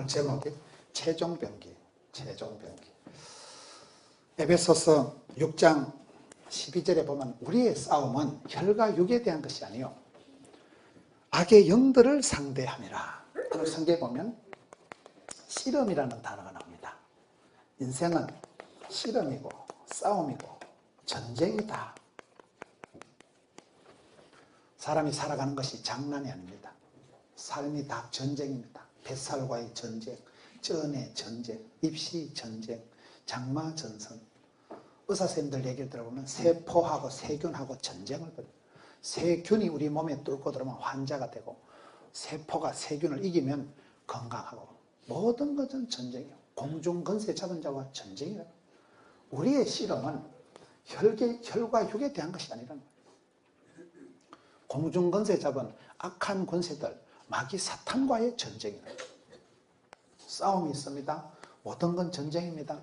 오늘 제목이 최종병기. 에베소서 6장 12절에 보면 우리의 싸움은 혈과 육에 대한 것이 아니요 악의 영들을 상대함이라. 오늘 성경에 보면 씨름이라는 단어가 나옵니다. 인생은 씨름이고 싸움이고 전쟁이다. 사람이 살아가는 것이 장난이 아닙니다. 삶이 다 전쟁입니다. 뱃살과의 전쟁, 쩐의 전쟁, 입시 전쟁, 장마 전선. 의사선생님들 얘기를 들어보면 세포하고 세균하고 전쟁을 벌여요. 세균이 우리 몸에 뚫고 들어오면 환자가 되고, 세포가 세균을 이기면 건강하고, 모든 것은 전쟁이에요. 공중건세 잡은 자와 전쟁이라고. 우리의 씨름은 혈과 육에 대한 것이 아니라는 거예요. 공중건세 잡은 악한 권세들, 마귀 사탄과의 전쟁이라는 거예요. 싸움이 있습니다. 모든 건 전쟁입니다.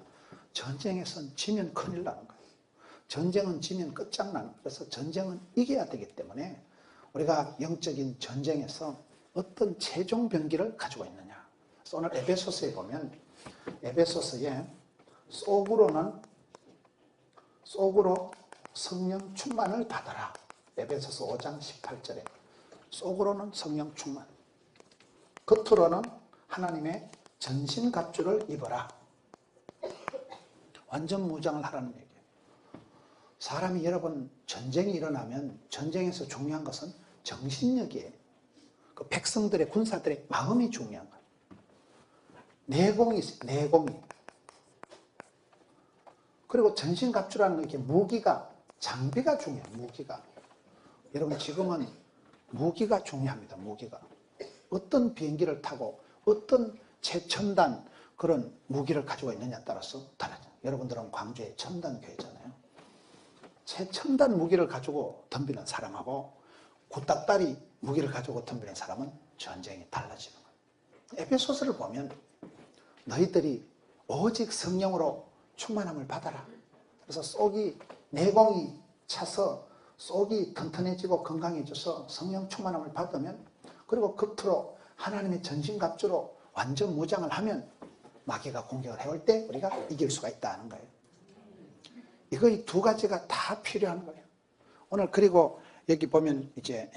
전쟁에선 지면 큰일 나는 거예요. 전쟁은 지면 끝장나는 거예요. 그래서 전쟁은 이겨야 되기 때문에 우리가 영적인 전쟁에서 어떤 최종 병기를 가지고 있느냐. 그래서 오늘 에베소서에 보면 에베소서에 속으로 성령 충만을 받아라. 에베소서 5장 18절에 속으로는 성령 충만, 겉으로는 하나님의 전신갑주를 입어라. 완전 무장을 하라는 얘기예요. 사람이 여러분 전쟁이 일어나면 전쟁에서 중요한 것은 정신력이에요. 그 백성들의 군사들의 마음이 중요한 거예요. 내공이 있어요. 내공이. 그리고 전신갑주라는 게 무기가, 장비가 중요해요. 무기가. 여러분 지금은 무기가 중요합니다. 무기가. 어떤 비행기를 타고 어떤 최첨단 그런 무기를 가지고 있느냐에 따라서 다르죠. 여러분들은 광주에 첨단교회잖아요. 최첨단 무기를 가지고 덤비는 사람하고 구닥다리 무기를 가지고 덤비는 사람은 전쟁이 달라지는 거예요. 에베소서를 보면 너희들이 오직 성령으로 충만함을 받아라. 그래서 속이, 내공이 차서 속이 튼튼해지고 건강해져서 성령 충만함을 받으면, 그리고 겉으로 하나님의 전신갑주로 완전 무장을 하면 마귀가 공격을 해올 때 우리가 이길 수가 있다는 거예요. 이거 이 두 가지가 다 필요한 거예요. 오늘 그리고 여기 보면 이제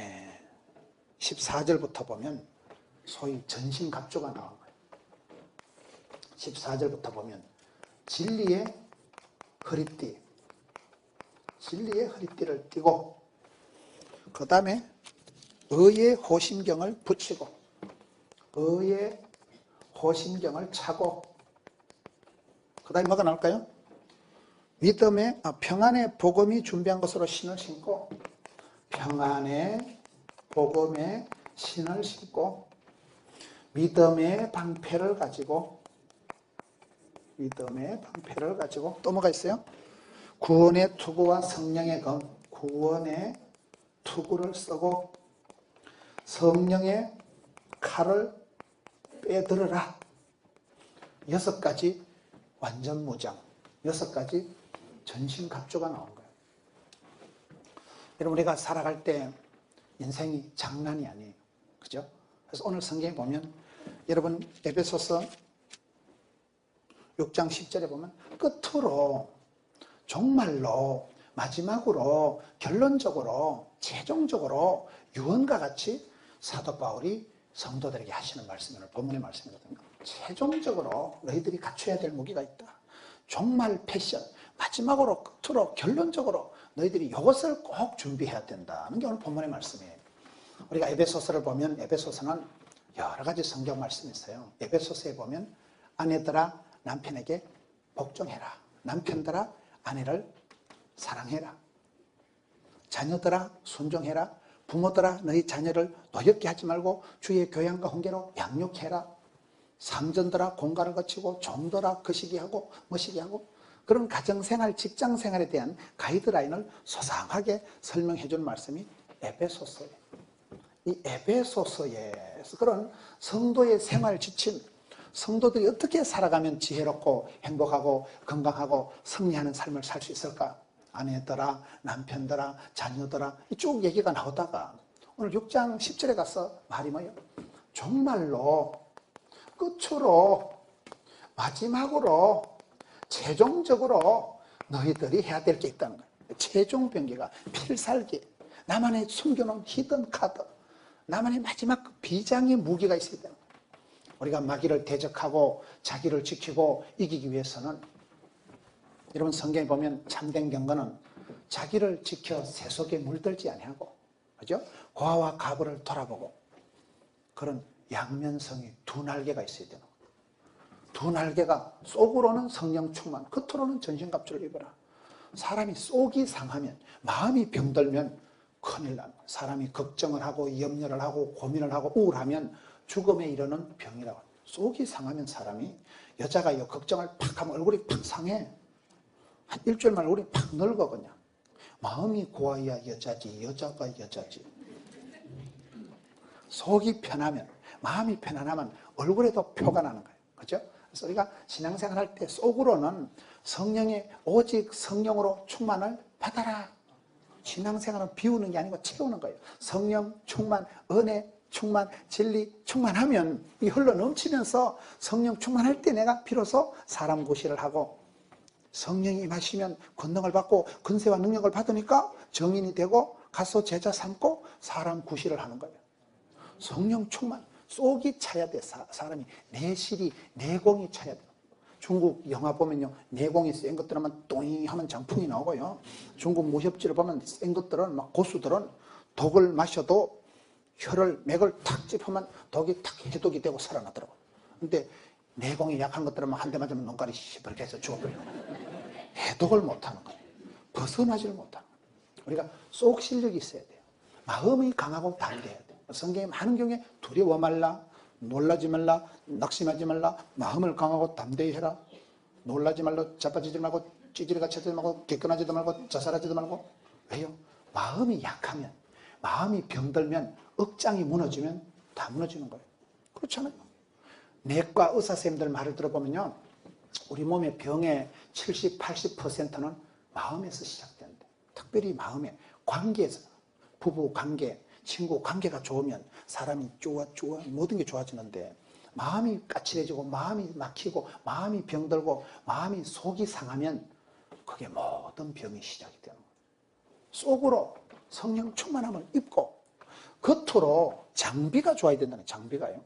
14절부터 보면 소위 전신갑주가 나온 거예요. 14절부터 보면 진리의 허리띠를 띠고, 그 다음에 의의 호심경을 붙이고, 의의 호심경을 차고, 그 다음에 뭐가 나올까요? 평안의 복음이 준비한 것으로 신을 신고, 평안의 복음의 신을 신고, 믿음의 방패를 가지고, 또 뭐가 있어요? 구원의 투구와 성령의 검, 구원의 투구를 쓰고 성령의 칼을 빼들어라. 6가지 완전 무장, 6가지 전신갑주가 나온 거예요. 여러분 우리가 살아갈 때 인생이 장난이 아니에요. 그죠? 그래서 오늘 성경에 보면 여러분 에베소서 6장 10절에 보면 끝으로 정말로 마지막으로 결론적으로 최종적으로 유언과 같이 사도 바울이 성도들에게 하시는 말씀을 본문의 말씀이거든요. 최종적으로 너희들이 갖춰야 될 무기가 있다. 종말 패션, 마지막으로 끝으로 결론적으로 너희들이 이것을 꼭 준비해야 된다는 게 오늘 본문의 말씀이에요. 우리가 에베소서를 보면 에베소서는 여러 가지 성경 말씀이 있어요. 에베소서에 보면 아내들아 남편에게 복종해라. 남편들아 아내를 사랑해라. 자녀들아 순종해라. 부모들아 너희 자녀를 노엽게 하지 말고 주의 교양과 훈계로 양육해라. 상전들아 공가를 거치고 종들아 거시기하고 머시기하고. 그런 가정생활, 직장생활에 대한 가이드라인을 소상하게 설명해 주는 말씀이 에베소서예요. 이 에베소서에서 그런 성도의 생활 지침, 성도들이 어떻게 살아가면 지혜롭고 행복하고 건강하고 승리하는 삶을 살 수 있을까? 아내들아, 남편들아, 자녀들아, 쭉 얘기가 나오다가 오늘 6장 10절에 가서 말이 뭐예요? 정말로 끝으로 마지막으로 최종적으로 너희들이 해야 될 게 있다는 거예요. 최종 병기가 필살기, 나만의 숨겨놓은 히든 카드, 나만의 마지막 비장의 무기가 있어야 되는 거예요. 우리가 마귀를 대적하고 자기를 지키고 이기기 위해서는, 여러분 성경에 보면 참된 경건은 자기를 지켜 새 속에 물들지 아니하고, 그죠? 고아와 가부를 돌아보고, 그런 양면성이 두 날개가 있어야 되는 거예요. 두 날개가, 속으로는 성령 충만, 겉으로는 전신갑주를 입어라. 사람이 속이 상하면, 마음이 병들면 큰일 납니다. 사람이 걱정을 하고 염려를 하고 고민을 하고 우울하면 죽음에 이르는 병이라고 합니다. 속이 상하면 사람이, 여자가 이 걱정을 팍 하면 얼굴이 팍 상해. 한 일주일만 얼굴이 팍 늙어 그냥. 마음이 고와야 여자지, 여자가 여자지. 속이 편하면, 마음이 편안하면 얼굴에도 표가 나는 거예요. 그죠? 그래서 우리가 신앙생활 할 때 속으로는 성령의, 오직 성령으로 충만을 받아라. 신앙생활은 비우는 게 아니고 채우는 거예요. 성령 충만, 은혜 충만, 진리 충만하면 이 흘러 넘치면서 성령 충만할 때 내가 비로소 사람 구실을 하고, 성령이 임하시면 권능을 받고 권세와 능력을 받으니까 정인이 되고 가서 제자 삼고 사람 구실을 하는 거예요. 성령 충만, 속이 차야 돼. 사람이 내실이, 내공이 차야 돼. 중국 영화 보면요, 내공이 센 것들은 똥이 하면 장풍이 나오고요, 중국 무협지를 보면 센 것들은 막 고수들은 독을 마셔도 혀를, 맥을 탁 찝으면 독이 탁 해독이 되고 살아나더라고요. 근데 내공이 약한 것들은 한 대 맞으면 눈깔이 시뻘게 해서 죽어버려요. 해독을 못하는 거예요. 벗어나지를 못하는 거예요. 우리가 속 실력이 있어야 돼요. 마음이 강하고 담대해야 돼요. 성경에 많은 경우에 두려워 말라, 놀라지 말라, 낙심하지 말라, 마음을 강하고 담대히 해라, 놀라지 말라, 자빠지지 말고, 찌질이같이 하지 말고, 객관하지도 말고, 자살하지도 말고. 왜요? 마음이 약하면, 마음이 병들면, 억장이 무너지면 다 무너지는 거예요. 그렇잖아요. 내과 의사 선생님들 말을 들어보면요, 우리 몸의 병의 70, 80%는 마음에서 시작되는데, 특별히 마음의 관계에서, 부부 관계, 친구 관계가 좋으면 사람이 좋아 모든 게 좋아지는데, 마음이 까칠해지고 마음이 막히고 마음이 병들고 마음이 속이 상하면 그게 모든 병이 시작이 되는 거예요. 속으로 성령 충만함을 입고 겉으로 장비가 좋아야 된다는, 장비가요.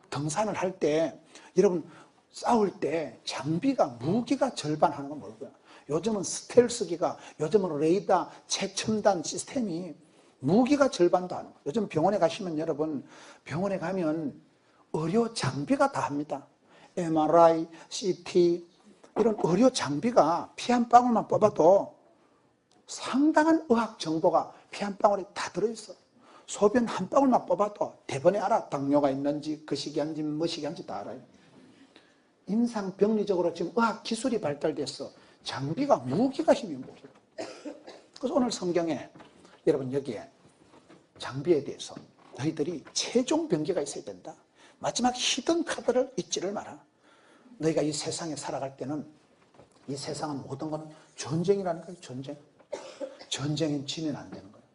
등산을 할 때, 여러분 싸울 때 장비가, 무기가 절반 하는 건 뭘까요? 요즘은 스텔스기가, 요즘은 레이더 최첨단 시스템이 무기가 절반도 안 해요. 요즘 병원에 가시면, 여러분 병원에 가면 의료 장비가 다 합니다. MRI, CT, 이런 의료 장비가 피 한 방울만 뽑아도 상당한 의학 정보가 피 한 방울에 다 들어있어. 소변 한 방울만 뽑아도 대번에 알아. 당뇨가 있는지, 거시기한지, 뭐시기한지 다 알아요. 임상병리적으로 지금 의학 기술이 발달돼서 장비가, 무기가 힘이 무기가. 그래서 오늘 성경에, 여러분 여기에 장비에 대해서 너희들이 최종 병기가 있어야 된다. 마지막 히든 카드를 잊지를 마라. 너희가 이 세상에 살아갈 때는, 이 세상은 모든 건 전쟁이라는 거예요. 전쟁. 전쟁엔 지면 안 되는 거예요.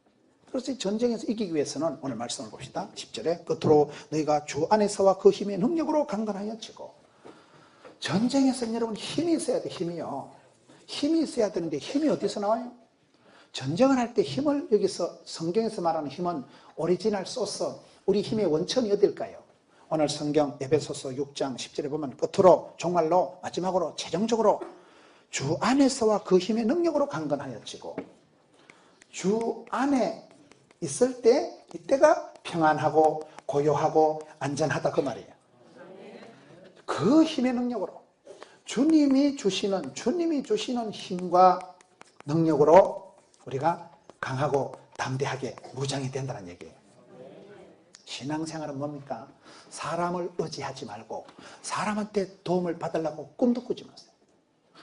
그래서 이 전쟁에서 이기기 위해서는 오늘 말씀을 봅시다. 10절에 끝으로 너희가 주 안에서와 그 힘의 능력으로 강건하여 지고. 전쟁에서는 여러분 힘이 있어야 돼. 힘이요. 힘이 있어야 되는데 힘이 어디서 나와요? 전쟁을 할 때 힘을, 여기서 성경에서 말하는 힘은 오리지널 소스, 우리 힘의 원천이 어딜까요? 오늘 성경 에베소서 6장 10절에 보면 끝으로, 정말로 마지막으로 최종적으로 주 안에서와 그 힘의 능력으로 강건하여 지고. 주 안에 있을 때, 이때가 평안하고 고요하고 안전하다 그 말이에요. 그 힘의 능력으로, 주님이 주시는 힘과 능력으로 우리가 강하고 담대하게 무장이 된다는 얘기예요. 신앙생활은 뭡니까? 사람을 의지하지 말고 사람한테 도움을 받으려고 꿈도 꾸지 마세요.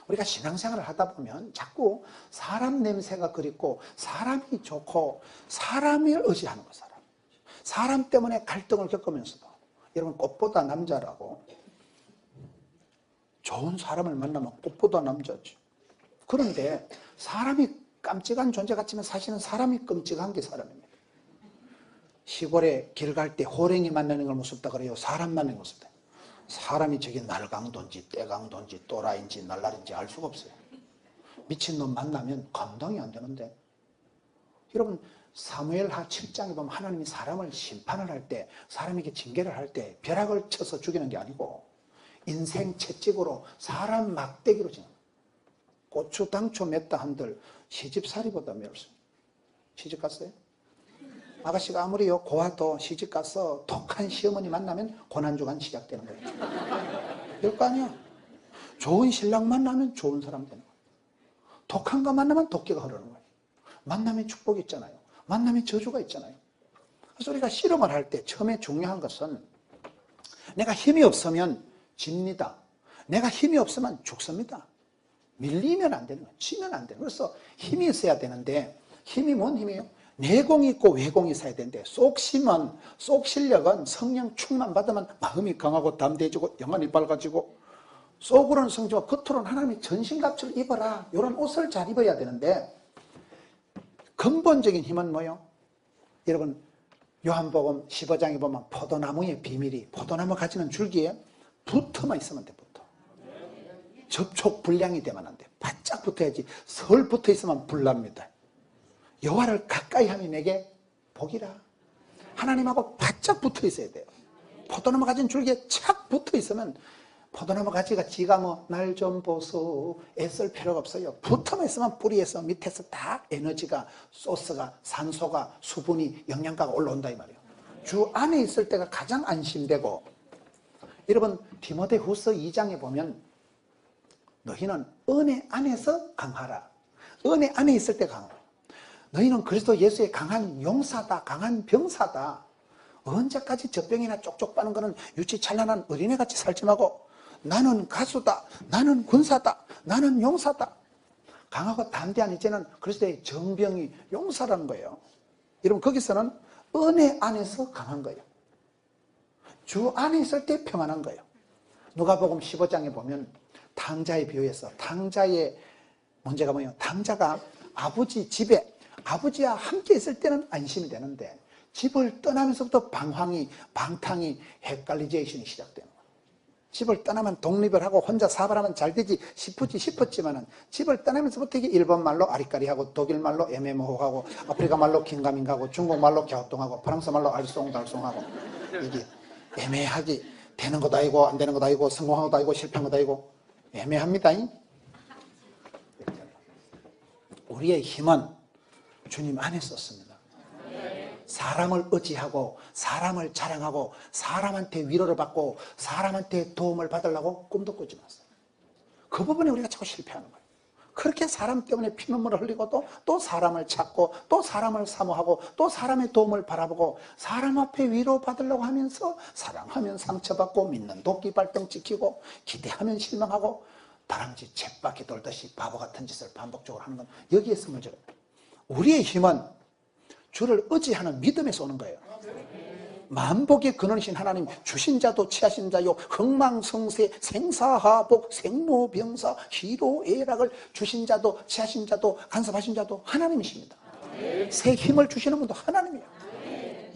우리가 신앙생활을 하다 보면 자꾸 사람 냄새가 그립고 사람이 좋고 사람을 의지하는 거예요. 사람 때문에 갈등을 겪으면서도, 여러분 꽃보다 남자라고, 좋은 사람을 만나면 꽃보다 남자지. 그런데 사람이 깜찍한 존재 같지만 사실은 사람이 끔찍한 게 사람입니다. 시골에 길 갈 때 호랭이 만나는 걸 무섭다 그래요? 사람 만나는 걸 무섭다. 사람이 저게 날강도인지 떼강도인지 또라이인지 날라리인지 알 수가 없어요. 미친놈 만나면 감당이 안 되는데, 여러분 사무엘하 7장에 보면 하나님이 사람을 심판을 할 때, 사람에게 징계를 할 때 벼락을 쳐서 죽이는 게 아니고 인생 채찍으로 사람 막대기로 지는 거예요. 고추 당초 맵다 한들 시집살이보다 맵습니다. 시집 갔어요? 아가씨가 아무리 고와도 시집 가서 독한 시어머니 만나면 고난주간 시작되는 거예요. 그럴 거 아니야. 좋은 신랑 만나면 좋은 사람 되는 거예요. 독한 거 만나면 독기가 흐르는 거예요. 만남에 축복이 있잖아요. 만남에 저주가 있잖아요. 그래서 우리가 실험을 할 때 처음에 중요한 것은, 내가 힘이 없으면 집니다. 내가 힘이 없으면 죽습니다. 밀리면 안 되는 거예요. 지면 안 되는 거예요. 그래서 힘이 있어야 되는데, 힘이 뭔 힘이에요? 내공이 있고 외공이 있어야 되는데, 쏙심은, 쏙실력은 성령 충만 받으면 마음이 강하고 담대해지고 영혼이 밝아지고, 속으로는 성지와 겉으로는 하나님의 전신갑주를 입어라, 이런 옷을 잘 입어야 되는데, 근본적인 힘은 뭐예요? 여러분 요한복음 15장에 보면 포도나무의 비밀이, 포도나무 가지는 줄기에 붙어만 있으면 돼. 붙어. 접촉 불량이 되면 안 돼. 바짝 붙어야지. 설 붙어 있으면 불납니다. 여호와를 가까이 하니 내게 복이라. 하나님하고 바짝 붙어 있어야 돼요. 포도나무 가진 줄기에 착 붙어 있으면, 포도나무 가지가 지가 뭐 날 좀 보소 애쓸 필요가 없어요. 붙어만 있으면 뿌리에서 밑에서 다 에너지가, 소스가, 산소가, 수분이, 영양가가 올라온다 이 말이에요. 주 안에 있을 때가 가장 안심되고, 여러분 디모데후서 2장에 보면 너희는 은혜 안에서 강하라. 은혜 안에 있을 때 강하라. 너희는 그리스도 예수의 강한 용사다, 강한 병사다. 언제까지 젖병이나 쪽쪽 빠는 거는 유치 찬란한 어린애같이 살지 말고, 나는 가수다, 나는 군사다, 나는 용사다. 강하고 담대한 이제는 그리스도의 정병이 용사라는 거예요. 여러분 거기서는 은혜 안에서 강한 거예요. 주 안에 있을 때 평안한 거예요. 누가복음 15장에 보면 탕자에 비유해서, 탕자의 문제가 뭐예요? 탕자가 아버지 집에, 아버지와 함께 있을 때는 안심이 되는데, 집을 떠나면서부터 방황이, 방탕이, 헷갈리제이션이 시작되는 거예요. 집을 떠나면 독립을 하고 혼자 사업을 하면 잘 되지 싶었지만은, 집을 떠나면서부터 이게 일본 말로 아리까리하고, 독일 말로 애매모호하고, 아프리카 말로 긴가민가하고, 중국 말로 갸우뚱하고, 프랑스 말로 알쏭달쏭하고, 이게 애매하게 되는 것도 아니고 안 되는 것도 아니고 성공한 것도 아니고 실패한 것도 아니고 애매합니다. 우리의 힘은 주님 안에 썼습니다. 사람을 의지하고 사람을 자랑하고 사람한테 위로를 받고 사람한테 도움을 받으려고 꿈도 꾸지 마세요. 그 부분에 우리가 자꾸 실패하는 거예요. 그렇게 사람 때문에 피눈물을 흘리고 또 사람을 찾고 또 사람을 사모하고 또 사람의 도움을 바라보고 사람 앞에 위로받으려고 하면서 사랑하면 상처받고 믿는 도끼 발등 찍히고 기대하면 실망하고 다람쥐 쳇바퀴 돌듯이 바보 같은 짓을 반복적으로 하는 건 여기에서 문제가 있어요. 우리의 힘은 주를 의지하는 믿음에서 오는 거예요. 만복의 근원이신 하나님, 주신 자도 취하신 자요 흥망성쇠 생사하복 생로병사 희로애락을 주신 자도 취하신 자도 간섭하신 자도 하나님이십니다. 새 힘을 주시는 분도 하나님이에요.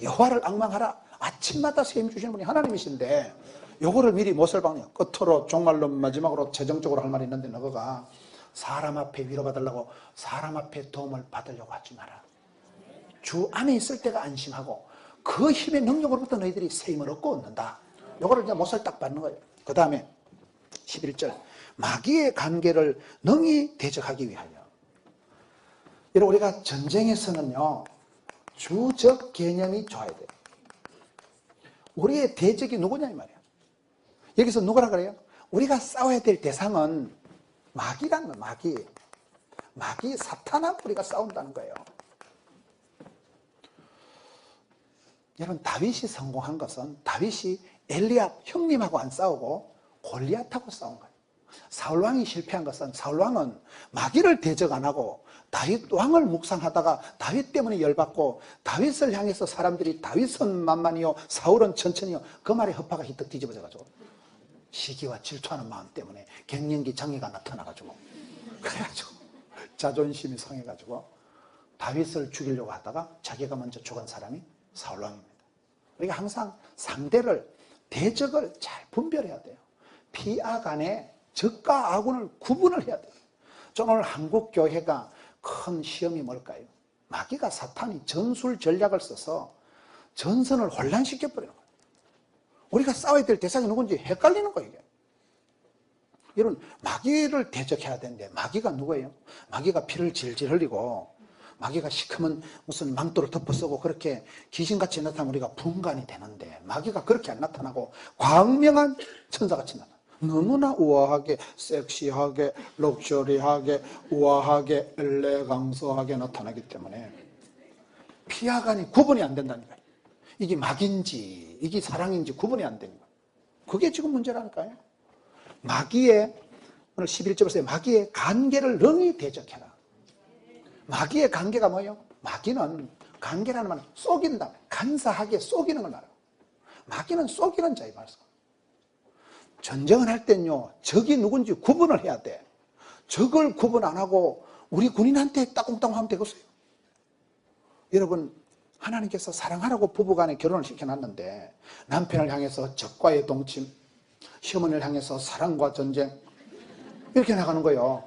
여호와를 앙망하라. 아침마다 새 힘 주시는 분이 하나님이신데 요거를 미리 못을 박네요. 끝으로 종말로 마지막으로 최종적으로 할 말이 있는데, 너가 사람 앞에 위로받으려고 사람 앞에 도움을 받으려고 하지 마라. 주 안에 있을 때가 안심하고 그 힘의 능력으로부터 너희들이 새 힘을 얻고 얻는다. 요거를 이제 못을 딱 받는 거예요. 그 다음에 11절 마귀의 관계를 능히 대적하기 위하여. 여러분 우리가 전쟁에서는요 주적 개념이 좋아야 돼요. 우리의 대적이 누구냐 이 말이에요. 여기서 누구라 그래요? 우리가 싸워야 될 대상은 마귀라는 거예요. 마귀 사탄하고 우리가 싸운다는 거예요. 여러분 다윗이 성공한 것은 다윗이 엘리압 형님하고 안 싸우고 골리앗하고 싸운 거예요. 사울왕이 실패한 것은 사울왕은 마귀를 대적 안 하고 다윗 왕을 묵상하다가 다윗 때문에 열받고 다윗을 향해서 사람들이 다윗은 만만이요 사울은 천천히요 그 말에 허파가 히떡 뒤집어져가지고 시기와 질투하는 마음 때문에 갱년기 장애가 나타나가지고 그래가지고 자존심이 상해가지고 다윗을 죽이려고 하다가 자기가 먼저 죽은 사람이 사울왕입니다. 우리가 항상 상대를 대적을 잘 분별해야 돼요. 피하 간에 적과 아군을 구분을 해야 돼요. 저는 오늘 한국교회가 큰 시험이 뭘까요? 마귀가 사탄이 전술 전략을 써서 전선을 혼란시켜버리는 거예요. 우리가 싸워야 될 대상이 누군지 헷갈리는 거예요. 이게. 여러분, 마귀를 대적해야 되는데 마귀가 누구예요? 마귀가 피를 질질 흘리고 마귀가 시커먼 무슨 망토를 덮어쓰고 그렇게 귀신같이 나타나면 우리가 분간이 되는데 마귀가 그렇게 안 나타나고 광명한 천사같이 나타나요. 너무나 우아하게, 섹시하게, 럭셔리하게, 우아하게, 엘레강서하게 나타나기 때문에 피하간이 구분이 안 된다니까요. 이게 마귀인지 이게 사랑인지 구분이 안 되는 거예요. 그게 지금 문제라니까요. 마귀의, 오늘 11절에 마귀의 관계를 능히 대적해라. 마귀의 관계가 뭐예요? 마귀는 관계라는 말은 속인다, 간사하게 속이는 걸 말해요. 마귀는 속이는 자의 말씀. 전쟁을 할 땐요, 적이 누군지 구분을 해야 돼. 적을 구분 안 하고 우리 군인한테 따공따공 하면 되겠어요? 여러분, 하나님께서 사랑하라고 부부간에 결혼을 시켜놨는데 남편을 향해서 적과의 동침, 시어머니를 향해서 사랑과 전쟁 이렇게 나가는 거예요.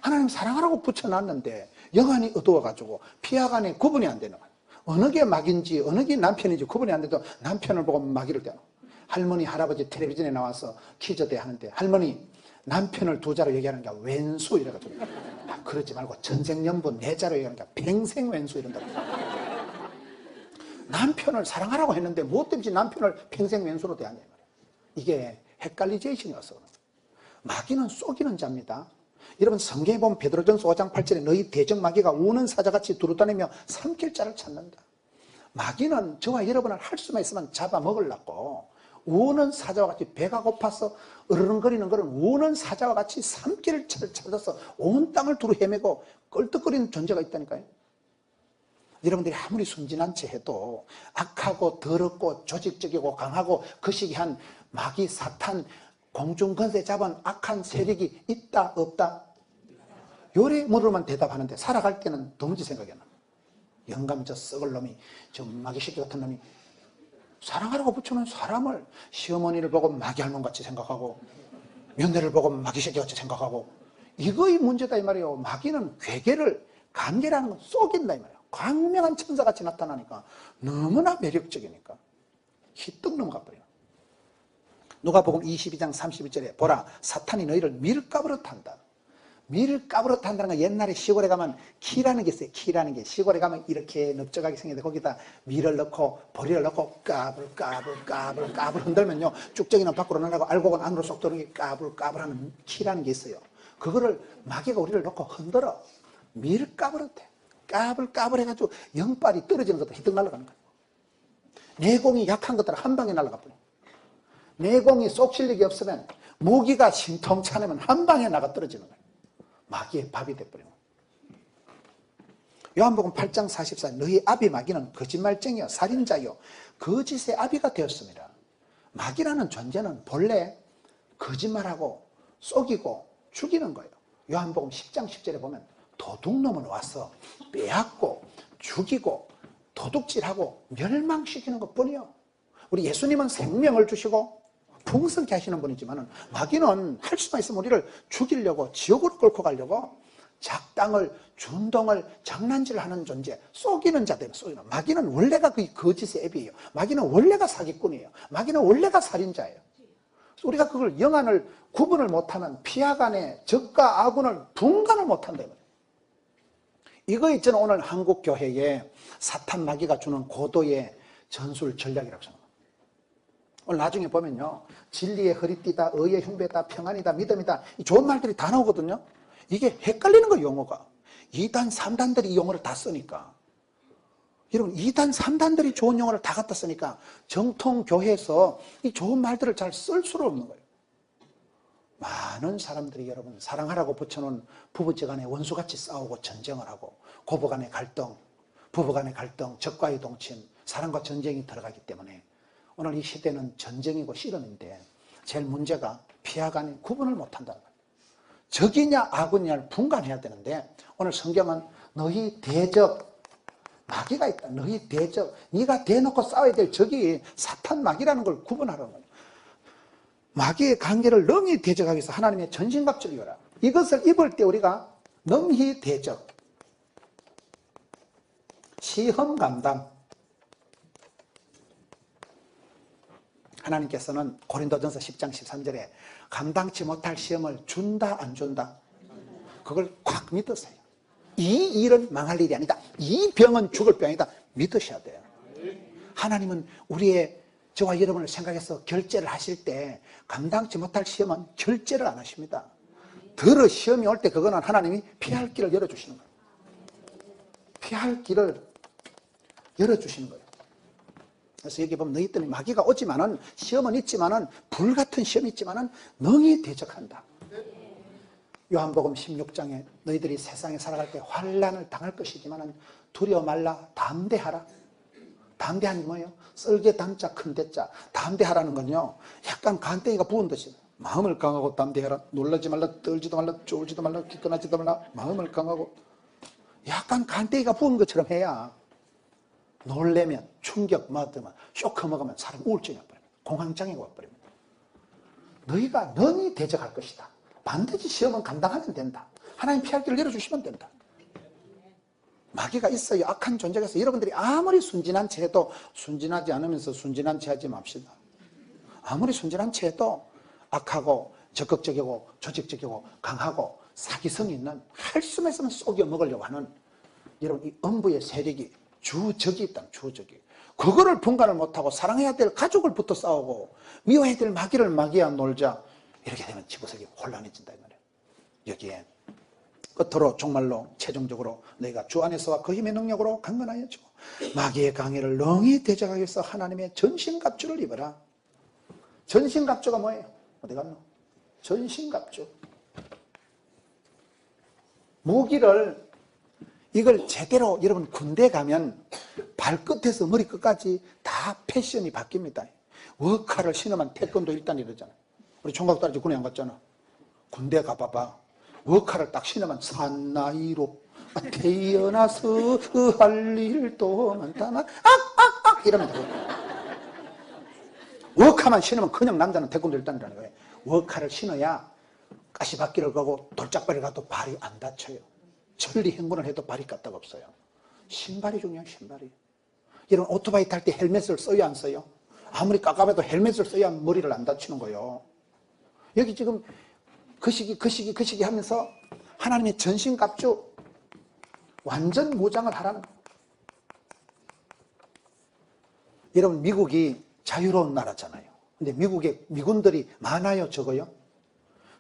하나님 사랑하라고 붙여놨는데 영안이 어두워가지고 피하간에 구분이 안 되는 거예요. 어느 게 마귀인지 어느 게 남편인지 구분이 안 돼도 남편을 보고 마귀를 대는 거예요. 할머니 할아버지 텔레비전에 나와서 퀴즈대 하는데 할머니 남편을 두 자로 얘기하는 게 왼수 이래가지고 그러지 말고 전생연분 네 자로 얘기하는 게 평생왼수 이런다고. 남편을 사랑하라고 했는데 뭐 때문에 남편을 평생왼수로 대하냐 말이에요. 이게 헷갈리제이션이어서 마귀는 속이는 자입니다. 여러분 성경에 보면 베드로전서 5장 8절에 너희 대적 마귀가 우는 사자같이 두루다니며 삼킬 자를 찾는다. 마귀는 저와 여러분을 할 수만 있으면 잡아먹으려고 우는 사자와 같이 배가 고파서 으르렁거리는 그런 우는 사자와 같이 삼킬 자를 찾아서 온 땅을 두루 헤매고 껄떡거리는 존재가 있다니까요. 여러분들이 아무리 순진한 채 해도 악하고 더럽고 조직적이고 강하고 거시기한 마귀 사탄 공중건세 잡은 악한 세력이 있다 없다? 요래 물으면 대답하는데 살아갈 때는 도무지 생각이 안 나. 영감 저 썩을 놈이 저 마귀 새끼 같은 놈이 사랑하라고 붙여놓은 사람을 시어머니를 보고 마귀 할멈같이 생각하고 며느리를 보고 마귀 새끼같이 생각하고 이거의 문제다 이 말이에요. 마귀는 괴계를 관계라는 건 속인다 이 말이에요. 광명한 천사같이 나타나니까 너무나 매력적이니까 희떡 넘어가 버려요. 누가복음 22장 31절에 보라 사탄이 너희를 밀가부로 탄다. 밀가부로 탄다는 건 옛날에 시골에 가면 키라는 게 있어요. 키라는 게 시골에 가면 이렇게 넓적하게 생겼는데 거기다 밀을 넣고 보리를 넣고 까불 흔들면요 쭉정이는 밖으로 나가고 알곡은 안으로 쏙 들어오는 게 까불하는 키라는 게 있어요. 그거를 마귀가 우리를 넣고 흔들어 밀가부로 태. 까불 해가지고 영빨이 떨어지는 것들 희득 날아가는 거예요. 내공이 약한 것들 한 방에 날아가 버려요. 내공이 쏙 실력이 없으면 무기가 신통찮으면 한 방에 나가 떨어지는 거예요. 마귀의 밥이 돼버리는 거예요. 요한복음 8장 44 너희 아비 마귀는 거짓말쟁이요 살인자요 거짓의 아비가 되었습니다. 마귀라는 존재는 본래 거짓말하고 속이고 죽이는 거예요. 요한복음 10장 10절에 보면 도둑놈은 와서 빼앗고 죽이고 도둑질하고 멸망시키는 것뿐이요. 우리 예수님은 생명을 주시고 풍성케 하시는 분이지만 마귀는 할 수만 있으면 우리를 죽이려고 지옥으로 끌고 가려고 작당을 준동을 장난질을 하는 존재 속이는 자들은 속이는 마귀는 원래가 그 거짓의 앱이에요. 마귀는 원래가 사기꾼이에요. 마귀는 원래가 살인자예요. 우리가 그걸 영안을 구분을 못하면 피하간에 적과 아군을 분간을 못한다. 이거 있잖아 오늘 한국교회에 사탄 마귀가 주는 고도의 전술 전략이라고 생각합니다. 오늘 나중에 보면요 진리의 허리띠다 의의 흉배다 평안이다 믿음이다 이 좋은 말들이 다 나오거든요. 이게 헷갈리는 거예요. 용어가 2단 3단들이 이 용어를 다 쓰니까 여러분 2단 3단들이 좋은 용어를 다 갖다 쓰니까 정통교회에서 이 좋은 말들을 잘 쓸 수가 없는 거예요. 많은 사람들이 여러분 사랑하라고 붙여놓은 부부지간에 원수같이 싸우고 전쟁을 하고 고부간의 갈등 부부간의 갈등 적과의 동침 사랑과 전쟁이 들어가기 때문에 오늘 이 시대는 전쟁이고 씨름인데 제일 문제가 피하간에 구분을 못한다는 거예요. 적이냐 아군이냐를 분간해야 되는데 오늘 성경은 너희 대적 마귀가 있다. 너희 대적 네가 대놓고 싸워야 될 적이 사탄 마귀라는 걸 구분하라는 거예요. 마귀의 관계를 능히 대적하기 위해서 하나님의 전신갑주를 입어라. 이것을 입을 때 우리가 능히 대적, 시험 감당. 하나님께서는 고린도전서 10장 13절에 감당치 못할 시험을 준다 안 준다? 그걸 꽉 믿으세요. 이 일은 망할 일이 아니다. 이 병은 죽을 병이다. 믿으셔야 돼요. 하나님은 우리의 저와 여러분을 생각해서 결제를 하실 때 감당치 못할 시험은 결제를 안 하십니다. 더러 시험이 올 때 그거는 하나님이 피할 길을 열어주시는 거예요. 피할 길을 열어주시는 거예요. 그래서 여기 보면 너희 때문에 마귀가 오지만은 시험은 있지만은 불같은 시험이 있지만은 능히 대적한다. 요한복음 16장에 너희들이 세상에 살아갈 때 환난을 당할 것이지만은 두려워 말라 담대하라. 담대한 게 뭐예요? 썰개 담자 큰 대자. 담대하라는 건요, 약간 간땡이가 부은 듯이 마음을 강하고 담대하라. 놀라지 말라, 떨지도 말라, 쫄지도 말라, 기꺼나지도 말라. 마음을 강하고 약간 간땡이가 부은 것처럼 해야 놀래면, 충격 받으면, 쇼크 먹으면 사람 우울증이 와버립니다. 공황장애가 와버립니다. 너희가 능히 대적할 것이다. 반드시 시험은 감당하면 된다. 하나님 피할 길을 열어주시면 된다. 마귀가 있어요. 악한 존재가 있어요. 여러분들이 아무리 순진한 채 해도 순진하지 않으면서 순진한 채 하지 맙시다. 아무리 순진한 채 해도 악하고 적극적이고 조직적이고 강하고 사기성이 있는, 할 수만 있으면 속여 먹으려고 하는 여러분, 이 음부의 세력이 주적이 있다. 주적이. 그거를 분간을 못하고 사랑해야 될 가족을 붙어 싸우고 미워해야 될 마귀를 마귀야 놀자. 이렇게 되면 집구석이 혼란해진다 이 말이에요. 여기에 끝으로 정말로 최종적으로 너희가 주 안에서와 그 힘의 능력으로 강건하여지고 마귀의 강해를 능히 대적하기 위해서 하나님의 전신갑주를 입어라. 전신갑주가 뭐예요? 어디 갔노? 전신갑주. 무기를 이걸 제대로, 여러분 군대 가면 발끝에서 머리끝까지 다 패션이 바뀝니다. 워카를 신으면 태권도 1단 이러잖아요. 우리 총각 딸이 군에 안 갔잖아. 군대 가봐봐. 워카를 딱 신으면 산나이로 태어나서 할 일도 많다만 악악악 이러면 되거든. 워카만 신으면 그냥 남자는 태권도 1단이라는 거예요. 워카를 신어야 가시밭길을 가고 돌짝발을 가도 발이 안 다쳐요. 천리 행군을 해도 발이 까딱 없어요. 신발이 중요해요. 신발이. 여러분 오토바이 탈 때 헬멧을 써야 안 써요? 아무리 깝깝해도 헬멧을 써야 머리를 안 다치는 거예요. 여기 지금 그 시기 하면서 하나님의 전신갑주 완전 무장을 하라는 거예요. 여러분 미국이 자유로운 나라잖아요. 근데 미국에 미군들이 많아요, 적어요?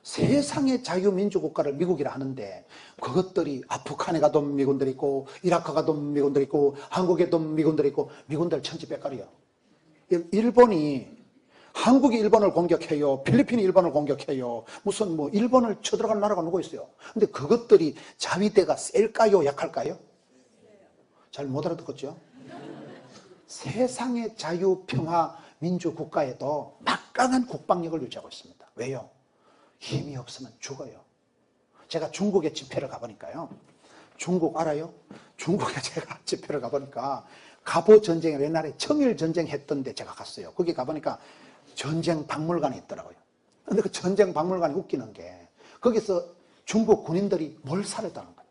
세상의 자유민주국가를 미국이라 하는데 그것들이 아프간에 가도 미군들이 있고 이라크 가도 미군들이 있고 한국에도 미군들이 있고 미군들 천지백갈이요. 일본이 한국이 일본을 공격해요. 필리핀이 일본을 공격해요. 무슨 뭐 일본을 쳐들어갈 나라가 누구 있어요? 근데 그것들이 자위대가 셀까요? 약할까요? 잘 못 알아듣겠죠? 세상의 자유, 평화, 민주 국가에도 막강한 국방력을 유지하고 있습니다. 왜요? 힘이 없으면 죽어요. 제가 중국에 집회를 가보니까요. 중국 알아요? 중국에 제가 집회를 가보니까 갑오 전쟁, 옛날에 청일 전쟁 했던 데 제가 갔어요. 거기 가보니까 전쟁 박물관이 있더라고요. 근데 그 전쟁 박물관이 웃기는 게 거기서 중국 군인들이 몰살을 당한 거예요.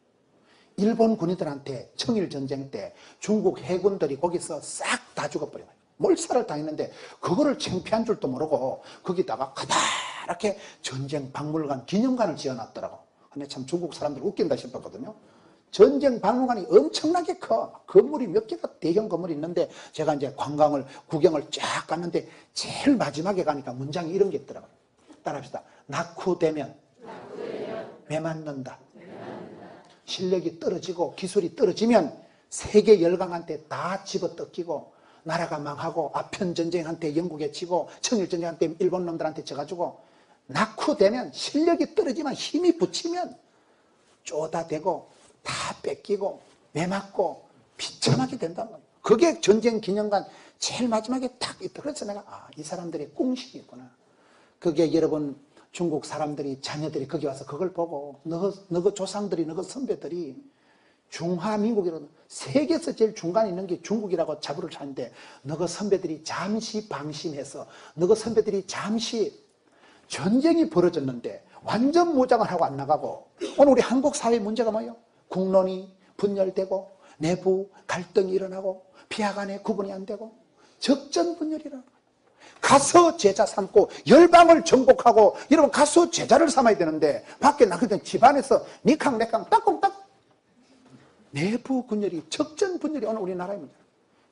일본 군인들한테 청일 전쟁 때 중국 해군들이 거기서 싹 다 죽어버려요. 몰살을 당했는데 그거를 창피한 줄도 모르고 거기다가 커다랗게 전쟁 박물관 기념관을 지어놨더라고. 근데 참 중국 사람들 웃긴다 싶었거든요. 전쟁 박물관이 엄청나게 커. 건물이 몇 개가 대형 건물이 있는데 제가 이제 관광을 구경을 쫙 갔는데 제일 마지막에 가니까 문장이 이런 게 있더라고요. 따라합시다. 낙후되면 매맞는다. 실력이 떨어지고 기술이 떨어지면 세계 열강한테 다 집어뜯기고 나라가 망하고 아편 전쟁한테 영국에 지고 청일 전쟁한테 일본 놈들한테 져가지고 낙후되면 실력이 떨어지면 힘이 붙이면 쪼다대고 다 뺏기고 매맞고 비참하게 된다는 거예요. 그게 전쟁 기념관 제일 마지막에 딱 있다. 그래서 내가 이 사람들의 꿍식이 있구나. 그게 여러분 중국 사람들이 자녀들이 거기 와서 그걸 보고 너그 조상들이 너그 선배들이 중화민국이라도 세계에서 제일 중간에 있는 게 중국이라고 자부를 하는데 너그 선배들이 잠시 방심해서 너그 선배들이 잠시 전쟁이 벌어졌는데 완전 무장을 하고 안 나가고, 오늘 우리 한국 사회 문제가 뭐예요? 국론이 분열되고 내부 갈등이 일어나고 비하 간에 구분이 안 되고 적전 분열이 일어나고, 가서 제자 삼고 열방을 정복하고, 여러분 가서 제자를 삼아야 되는데 밖에 나가던 집안에서 니캉 내캉 딱콩딱 내부 분열이, 적전 분열이 오늘 우리나라의 문제.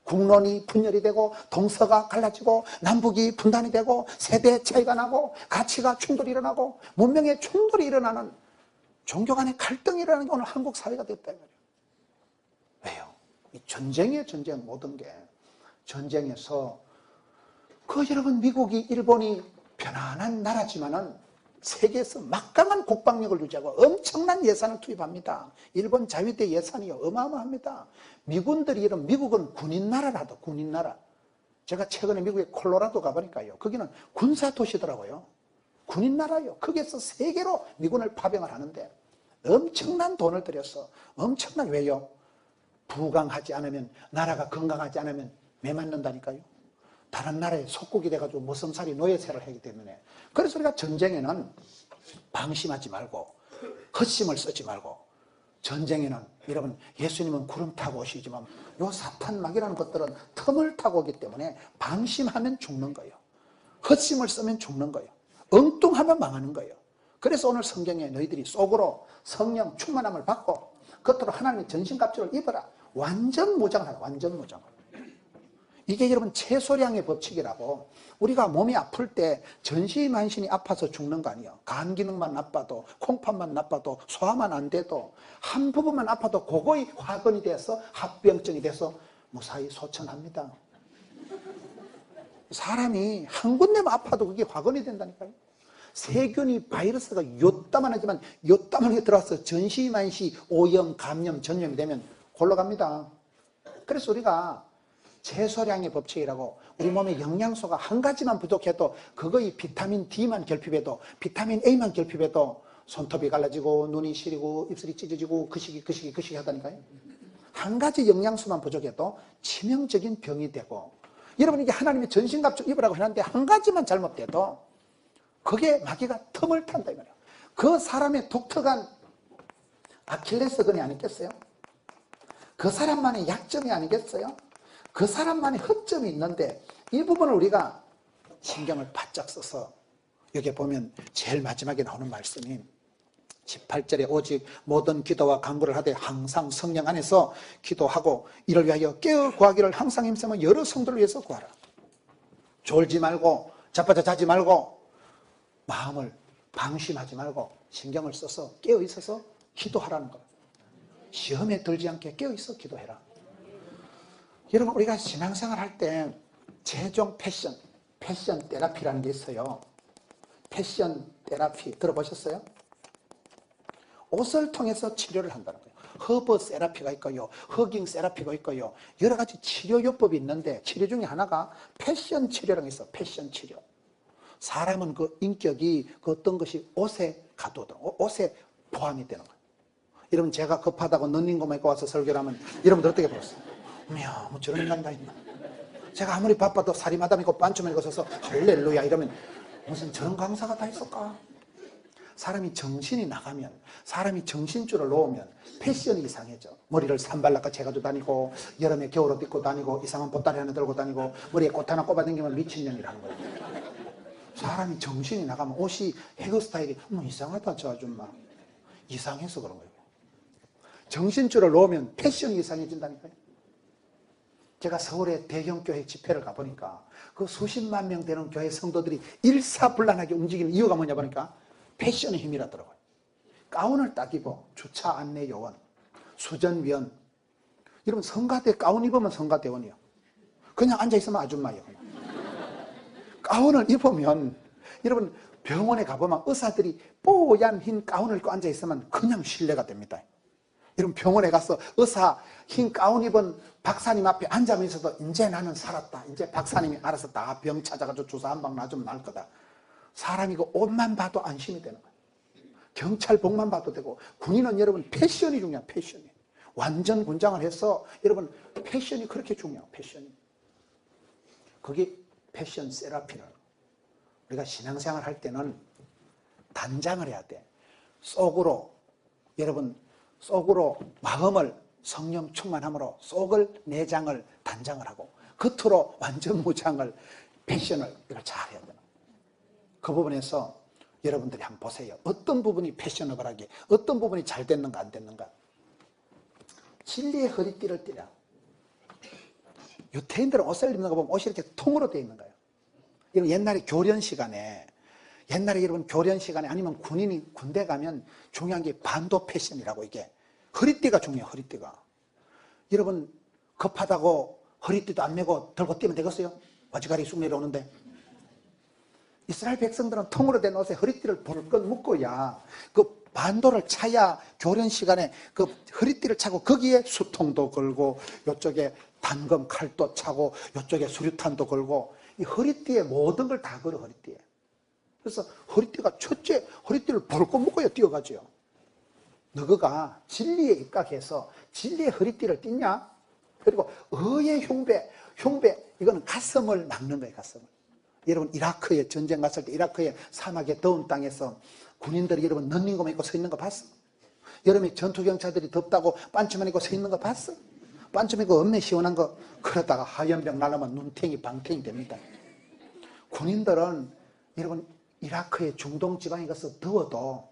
국론이 분열이 되고 동서가 갈라지고 남북이 분단이 되고 세대 차이가 나고 가치가 충돌이 일어나고 문명의 충돌이 일어나는, 종교 간의 갈등이 일어나는 게 오늘 한국 사회가 됐다. 왜요? 이 전쟁이에요. 전쟁. 모든 게 전쟁에서, 여러분 미국이, 일본이 편안한 나라지만은 세계에서 막강한 국방력을 유지하고 엄청난 예산을 투입합니다. 일본 자위대 예산이 어마어마합니다. 미군들이, 이런, 미국은 군인 나라라도, 군인 나라. 제가 최근에 미국에 콜로라도 가보니까요, 거기는 군사 도시더라고요. 군인 나라예요. 거기에서 세계로 미군을 파병을 하는데 엄청난 돈을 들여서, 엄청난, 왜요? 부강하지 않으면, 나라가 건강하지 않으면 매맞는다니까요. 다른 나라에 속국이 돼가지고 머슴살이 노예세를 하기 때문에. 그래서 우리가 전쟁에는 방심하지 말고 헛심을 쓰지 말고, 전쟁에는, 여러분 예수님은 구름 타고 오시지만 요 사탄막이라는 것들은 틈을 타고 오기 때문에 방심하면 죽는 거예요. 헛심을 쓰면 죽는 거예요. 엉뚱하면 망하는 거예요. 그래서 오늘 성경에 너희들이 속으로 성령 충만함을 받고 겉으로 하나님의 전신갑주를 입어라. 완전 무장을 하라. 완전 무장을. 이게 여러분 최소량의 법칙이라고. 우리가 몸이 아플 때 전신만신이 아파서 죽는 거 아니에요. 간 기능만 나빠도, 콩팥만 나빠도, 소화만 안 돼도, 한 부분만 아파도 그거의 화근이 돼서 합병증이 돼서 무사히 소천합니다. 사람이 한 군데만 아파도 그게 화근이 된다니까요. 세균이, 바이러스가 요따만하지만 요따만하게 들어와서 전시만시, 오염, 감염, 전염이 되면 골로 갑니다. 그래서 우리가 최소량의 법칙이라고, 우리 몸에 영양소가 한 가지만 부족해도, 그거의 비타민 D만 결핍해도, 비타민 A만 결핍해도 손톱이 갈라지고 눈이 시리고 입술이 찢어지고 그시기 하다니까요. 한 가지 영양소만 부족해도 치명적인 병이 되고, 여러분 이게 하나님의 전신갑주 입으라고 하는데 한 가지만 잘못돼도 그게 마귀가 틈을 탄다 이 말이에요. 그 사람의 독특한 아킬레스건이 아니겠어요? 그 사람만의 약점이 아니겠어요? 그 사람만의 허점이 있는데, 이 부분을 우리가 신경을 바짝 써서, 여기 보면 제일 마지막에 나오는 말씀이 18절에 오직 모든 기도와 간구를 하되 항상 성령 안에서 기도하고 이를 위하여 깨어 구하기를 항상 힘쓰며 여러 성도를 위해서 구하라. 졸지 말고 자빠져 자지 말고 마음을 방심하지 말고 신경을 써서 깨어 있어서 기도하라는 거예요. 시험에 들지 않게 깨어 있어 기도해라. 여러분 우리가 신앙생활 할 때 최종 패션 테라피라는 게 있어요. 패션 테라피 들어보셨어요? 옷을 통해서 치료를 한다는 거예요. 허브 세라피가 있고요, 허깅 세라피가 있고요, 여러 가지 치료요법이 있는데 치료 중에 하나가 패션 치료라는 게 있어요. 패션 치료. 사람은 그 인격이 그 어떤 것이 옷에 가두어도 옷에 포함이 되는 거예요. 여러분 제가 급하다고 런닝고만 입고 와서 설교를 하면 여러분들 어떻게 보셨어요? 이야, 뭐 저런 인간이 다 있나? 제가 아무리 바빠도 사리마담 입고 반쯤만 입고 서서 할렐루야 이러면 무슨 저런 강사가 다 있을까? 사람이 정신이 나가면, 사람이 정신줄을 놓으면 패션이 이상해져. 머리를 산발락같이 해가지고 다니고, 여름에 겨울옷 입고 다니고, 이상한 보따리 하나 들고 다니고, 머리에 꽃 하나 꼽아당기면 미친년이라는 거예요. 사람이 정신이 나가면 옷이, 헤어스타일이 이상하다 저 아줌마. 이상해서 그런 거예요. 정신줄을 놓으면 패션이 이상해진다니까요. 제가 서울의 대형교회 집회를 가보니까 그 수십만 명 되는 교회 성도들이 일사불란하게 움직이는 이유가 뭐냐 보니까 패션의 힘이라더라고요. 가운을 딱 입어. 주차 안내 요원, 수전위원. 여러분 성가대 가운 입으면 성가대원이요. 그냥 앉아있으면 아줌마예요. 그냥. 가운을 입으면, 여러분 병원에 가보면 의사들이 뽀얀 흰 가운을 입고 앉아있으면 그냥 신뢰가 됩니다. 여러분 병원에 가서 의사 흰 가운 입은 박사님 앞에 앉아만 있어도 이제 나는 살았다. 이제 박사님이 알아서 다 병 찾아가지고 주사 한 방 놔주면 날 거다. 사람이 그 옷만 봐도 안심이 되는 거예요. 경찰복만 봐도 되고, 군인은 여러분 패션이 중요해요. 패션이. 완전 군장을 해서 여러분 패션이 그렇게 중요해요. 패션이. 그게 패션 세라피라는 거예요. 우리가 신앙생활 할 때는 단장을 해야 돼. 속으로, 여러분, 속으로 마음을 성령 충만함으로 속을, 내장을 단장을 하고 겉으로 완전 무장을, 패션을 이걸 잘 해야 되는. 그 부분에서 여러분들이 한번 보세요. 어떤 부분이 패셔너블하게, 어떤 부분이 잘 됐는가 안 됐는가. 진리의 허리띠를 띠라. 유태인들은 옷을 입는 거 보면 옷이 이렇게 통으로 되어 있는 거예요. 여러분 옛날에 교련 시간에, 여러분 교련 시간에 아니면 군인이 군대 가면 중요한 게 반도 패션이라고, 이게 허리띠가 중요해요. 허리띠가. 여러분 급하다고 허리띠도 안 메고 들고 뛰면 되겠어요? 와지가리 쑥 내려오는데. 이스라엘 백성들은 통으로 된 옷에 허리띠를 벌건 묶어야 그 반도를 차야 교련 시간에 그 허리띠를 차고 거기에 수통도 걸고 이쪽에 단검 칼도 차고 이쪽에 수류탄도 걸고 이 허리띠에 모든 걸 다 걸어. 허리띠에. 그래서 허리띠가 첫째 허리띠를 벌고 묶어야 뛰어가죠. 너가 진리에 입각해서 진리의 허리띠를 띠냐? 그리고 의의 흉배 이거는 가슴을 막는 거예요. 가슴을. 여러분 이라크에 전쟁 갔을 때 이라크의 사막의 더운 땅에서 군인들이 여러분 런닝구만 입고 서 있는 거 봤어? 여름에 전투경차들이 덥다고 반쯤만 입고 서 있는 거 봤어? 반쯤 입고 엄매 시원한 거. 그러다가 하얀병 날아면 눈탱이 방탱이 됩니다. 군인들은 여러분 이라크의 중동 지방에 가서 더워도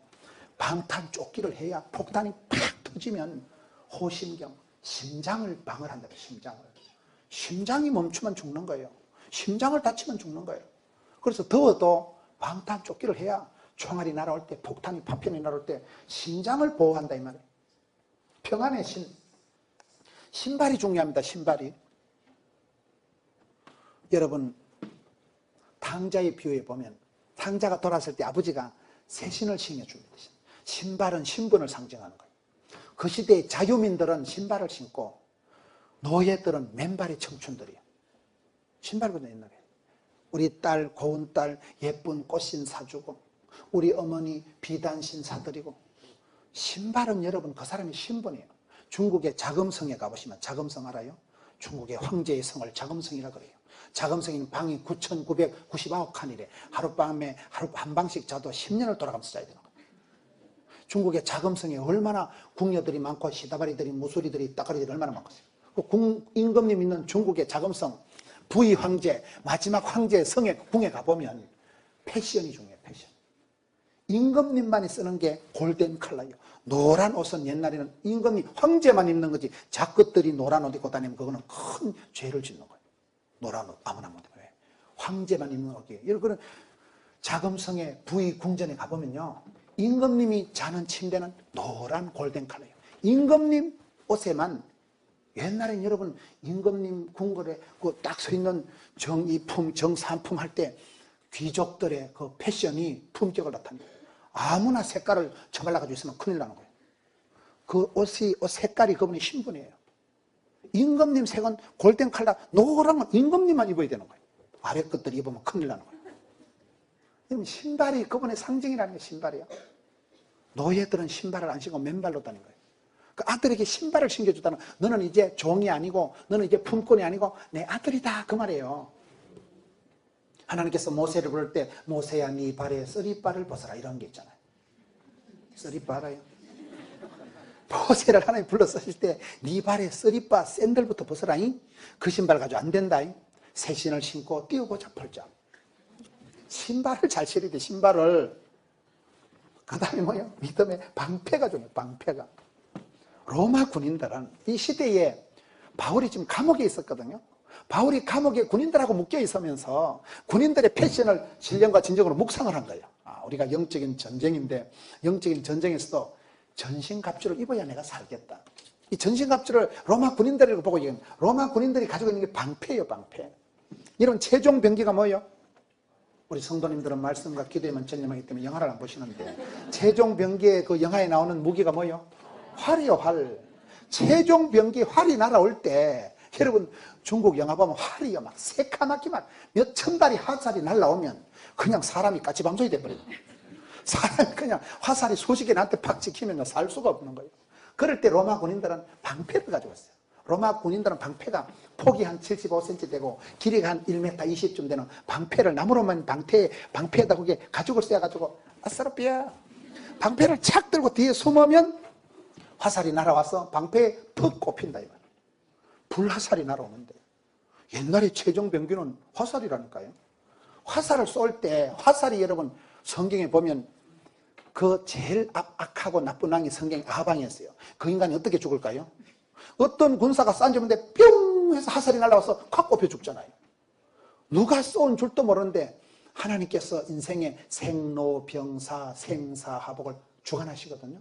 방탄 조끼를 해야 폭탄이 팍 터지면 호심경, 심장을 방을 한다고. 심장이 멈추면 죽는 거예요. 심장을 다치면 죽는 거예요. 그래서 더워도 방탄 조끼를 해야 총알이 날아올 때, 폭탄이 파편이 날아올 때 심장을 보호한다 이 말이에요. 평안의 신발이 중요합니다. 신발이. 여러분 탕자의 비유에 보면 탕자가 돌아왔을 때 아버지가 새 신을 신겨줍니다. 신발은 신분을 상징하는 거예요. 그 시대의 자유민들은 신발을 신고 노예들은 맨발의 청춘들이에요. 신발거든요. 옛날에 우리 딸, 고운 딸 예쁜 꽃신 사주고 우리 어머니 비단신 사드리고. 신발은 여러분 그 사람의 신분이에요. 중국의 자금성에 가보시면, 자금성 알아요? 중국의 황제의 성을 자금성이라 그래요. 자금성인 방이 9,999칸이래. 하룻밤에 한 방씩 자도 10년을 돌아가면서 자야 되는 거예요. 중국의 자금성에 얼마나 궁녀들이 많고 시다바리들이, 무수리들이, 따가리들이 얼마나 많겠어요. 그 임금님 있는 중국의 자금성, 부의 황제, 마지막 황제의 성에, 궁에 가보면 패션이 중요해요. 패션. 임금님만이 쓰는 게 골든 컬러예요. 노란 옷은 옛날에는 임금님, 황제만 입는 거지 작것들이 노란 옷 입고 다니면 그거는 큰 죄를 짓는 거예요. 노란 옷 아무나 못 입어요. 황제만 입는 옷이에요. 여러분 자금성의 부의 궁전에 가보면요, 임금님이 자는 침대는 노란 골든 컬러예요. 임금님 옷에만, 옛날엔 여러분 임금님 궁궐에 그 딱 서 있는 정이품, 정삼품 할 때 귀족들의 그 패션이 품격을 나타내요. 아무나 색깔을 쳐발라가지고 있으면 큰일 나는 거예요. 그 옷 색깔이 그분의 신분이에요. 임금님 색은 골든 컬러, 노란 건 임금님만 입어야 되는 거예요. 아래 것들 입으면 큰일 나는 거예요. 여러분 신발이 그분의 상징이라는 게 신발이에요. 노예들은 신발을 안 신고 맨발로 다니는 거예요. 그 아들에게 신발을 신겨주다는, 너는 이제 종이 아니고 너는 이제 품꾼이 아니고 내 아들이다 그 말이에요. 하나님께서 모세를 부를 때 모세야 네 발에 쓰리바를 벗어라 이런 게 있잖아요. 쓰리바 알아요? 모세를 하나님 불렀을 때 네 발에 쓰리바 샌들부터 벗어라잉. 그 신발 가지고 안 된다잉. 새 신을 신고 뛰어보자 펄자. 신발을 잘 신어야 돼. 신발을. 그 다음에 뭐예요? 믿음의 방패가 중요해요. 방패가. 로마 군인들은 이 시대에 바울이 지금 감옥에 있었거든요. 바울이 감옥에 군인들하고 묶여 있으면서 군인들의 패션을 신령과 진정으로 묵상을 한 거예요. 우리가 영적인 전쟁인데, 영적인 전쟁에서도 전신갑주를 입어야 내가 살겠다. 이 전신갑주를 로마 군인들을 보고 얘기합니다. 로마 군인들이 가지고 있는 게 방패예요. 방패. 이런 최종 병기가 뭐예요? 우리 성도님들은 말씀과 기도에만 전념하기 때문에 영화를 안 보시는데, 최종 병기의 그 영화에 나오는 무기가 뭐예요? 활이요. 활. 최종 병기 활이 날아올 때, 여러분 중국 영화 보면 활이요 막 새카맣게 막 몇 천 발이 화살이 날아오면 그냥 사람이 까치밤송이 돼버려요. 사람이 그냥 화살이 수십 개 나한테 팍 찍히면 살 수가 없는 거예요. 그럴 때 로마 군인들은 방패를 가지고 있어요. 로마 군인들은 방패가 폭이 한 75cm 되고 길이가 한 1m 20쯤 되는 방패를 나무로만 방패에다 거기에 가죽을 씌워가지고 아싸라삐야 방패를 착 들고 뒤에 숨으면 화살이 날아와서 방패에 퍽 꼽힌다 이거야. 불화살이 날아오는데 옛날에 최종 병기는 화살이라니까요. 화살을 쏠 때 화살이 여러분 성경에 보면 그 제일 악하고 나쁜 왕이 성경에 아방이었어요. 그 인간이 어떻게 죽을까요? 어떤 군사가 싼지는데 뿅 해서 화살이 날아와서 확 꼽혀 죽잖아요. 누가 쏜 줄도 모르는데 하나님께서 인생의 생로병사 생사하복을 주관하시거든요.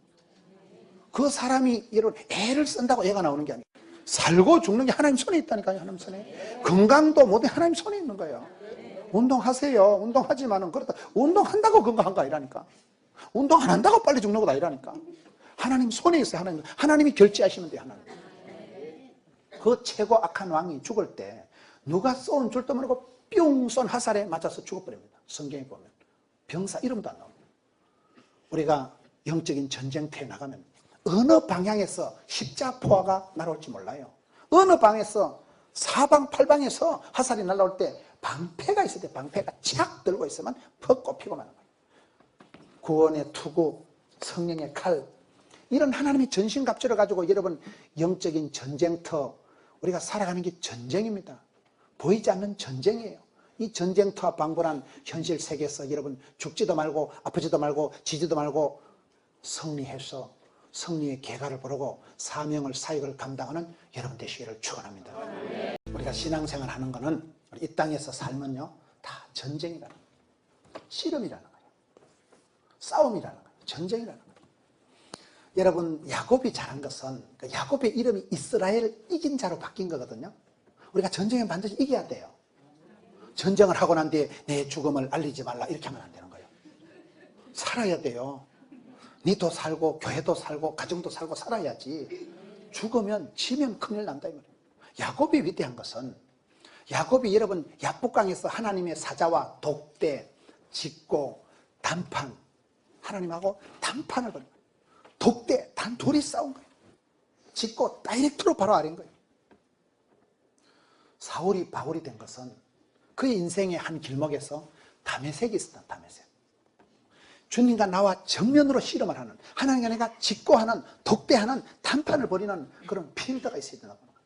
그 사람이 여러분 애를 쓴다고 애가 나오는 게 아니에요. 살고 죽는 게 하나님 손에 있다니까요. 하나님 손에. 건강도 모두 하나님 손에 있는 거예요. 운동하세요. 운동하지만은 그렇다. 운동한다고 건강한 거 아니라니까. 운동 안 한다고 빨리 죽는 거다 아니라니까. 하나님 손에 있어요. 하나님이 결제하시면 돼요. 하나님. 그 최고 악한 왕이 죽을 때 누가 쏜 줄도 모르고 뿅 쏜 화살에 맞아서 죽어버립니다. 성경에 보면 병사 이름도 안 나옵니다. 우리가 영적인 전쟁터에 나가면 어느 방향에서 십자포화가 날아올지 몰라요. 어느 방에서 사방팔방에서 화살이 날아올 때 방패가 있을 때 방패가 착 들고 있으면 퍽 꼽히고 마는 거예요. 구원의 투구, 성령의 칼, 이런 하나님의 전신갑주를 가지고 여러분 영적인 전쟁터, 우리가 살아가는 게 전쟁입니다. 보이지 않는 전쟁이에요. 이 전쟁터와 방불한 현실 세계에서 여러분 죽지도 말고 아프지도 말고 지지도 말고 승리해서 승리의 계가를 부르고 사명을 사역을 감당하는 여러분 되시기를 축원합니다. 우리가 신앙생활 하는 거는 이 땅에서 살면요 다 전쟁이라는 거예요. 씨름이라는 거예요. 싸움이라는 거예요. 전쟁이라는 거예요. 여러분 야곱이 잘한 것은 야곱의 이름이 이스라엘 이긴 자로 바뀐 거거든요. 우리가 전쟁에 반드시 이겨야 돼요. 전쟁을 하고 난 뒤에 내 죽음을 알리지 말라 이렇게 하면 안 되는 거예요. 살아야 돼요. 니도 살고 교회도 살고 가정도 살고 살아야지. 죽으면 지면 큰일 난다 이 말이에요. 야곱이 위대한 것은 야곱이 여러분 야복강에서 하나님의 사자와 독대, 직고, 단판 하나님하고 단판을 벌인 거예요. 독대, 단 둘이 싸운 거예요. 직고 다이렉트로 바로 아린 거예요. 사울이 바울이 된 것은 그의 인생의 한 길목에서 다메섹이 있었다. 다메섹. 주님과 나와 정면으로 씨름을 하는 하나님과 내가 직고하는 독대하는 단판을 벌이는 그런 필드가 있어야 된다고 합니다.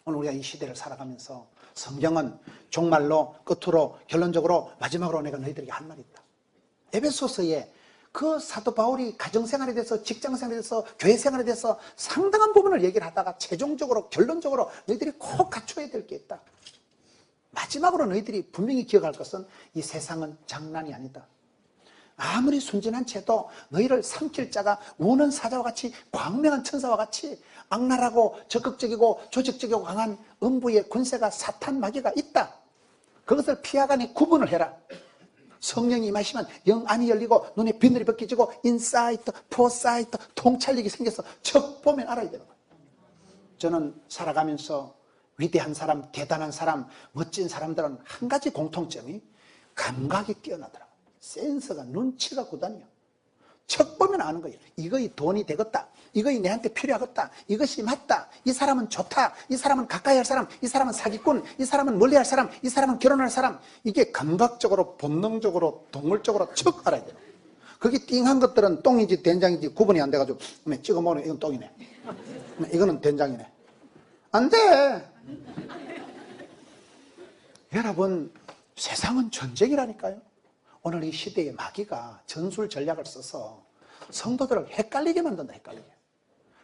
오늘 우리가 이 시대를 살아가면서 성경은 종말로 끝으로 결론적으로 마지막으로 내가 너희들에게 할 말이 있다. 에베소서에 그 사도 바울이 가정생활에 대해서 직장생활에 대해서 교회생활에 대해서 상당한 부분을 얘기를 하다가 최종적으로 결론적으로 너희들이 꼭 갖춰야 될 게 있다. 마지막으로 너희들이 분명히 기억할 것은 이 세상은 장난이 아니다. 아무리 순진한 채도 너희를 삼킬 자가 우는 사자와 같이 광명한 천사와 같이 악랄하고 적극적이고 조직적이고 강한 음부의 권세가 사탄 마귀가 있다. 그것을 피하가니 구분을 해라. 성령이 임하시면 영 안이 열리고 눈에 비늘이 벗겨지고 인사이트, 포사이트, 통찰력이 생겨서 척 보면 알아야 되는 거예요. 저는 살아가면서 위대한 사람, 대단한 사람, 멋진 사람들은 한 가지 공통점이 감각이 뛰어나더라고요. 센서가, 눈치가 구단이야. 척 보면 아는 거예요. 이거이 돈이 되겠다. 이거이 내한테 필요하겠다. 이것이 맞다. 이 사람은 좋다. 이 사람은 가까이 할 사람. 이 사람은 사기꾼. 이 사람은 멀리 할 사람. 이 사람은 결혼할 사람. 이게 감각적으로, 본능적으로, 동물적으로 척 알아야 돼요. 거기 띵한 것들은 똥인지 된장인지 구분이 안 돼가지고 찍어 먹으면 이건 똥이네. 이거는 된장이네. 안 돼. 여러분, 세상은 전쟁이라니까요. 오늘 이 시대의 마귀가 전술 전략을 써서 성도들을 헷갈리게 만든다. 헷갈리게.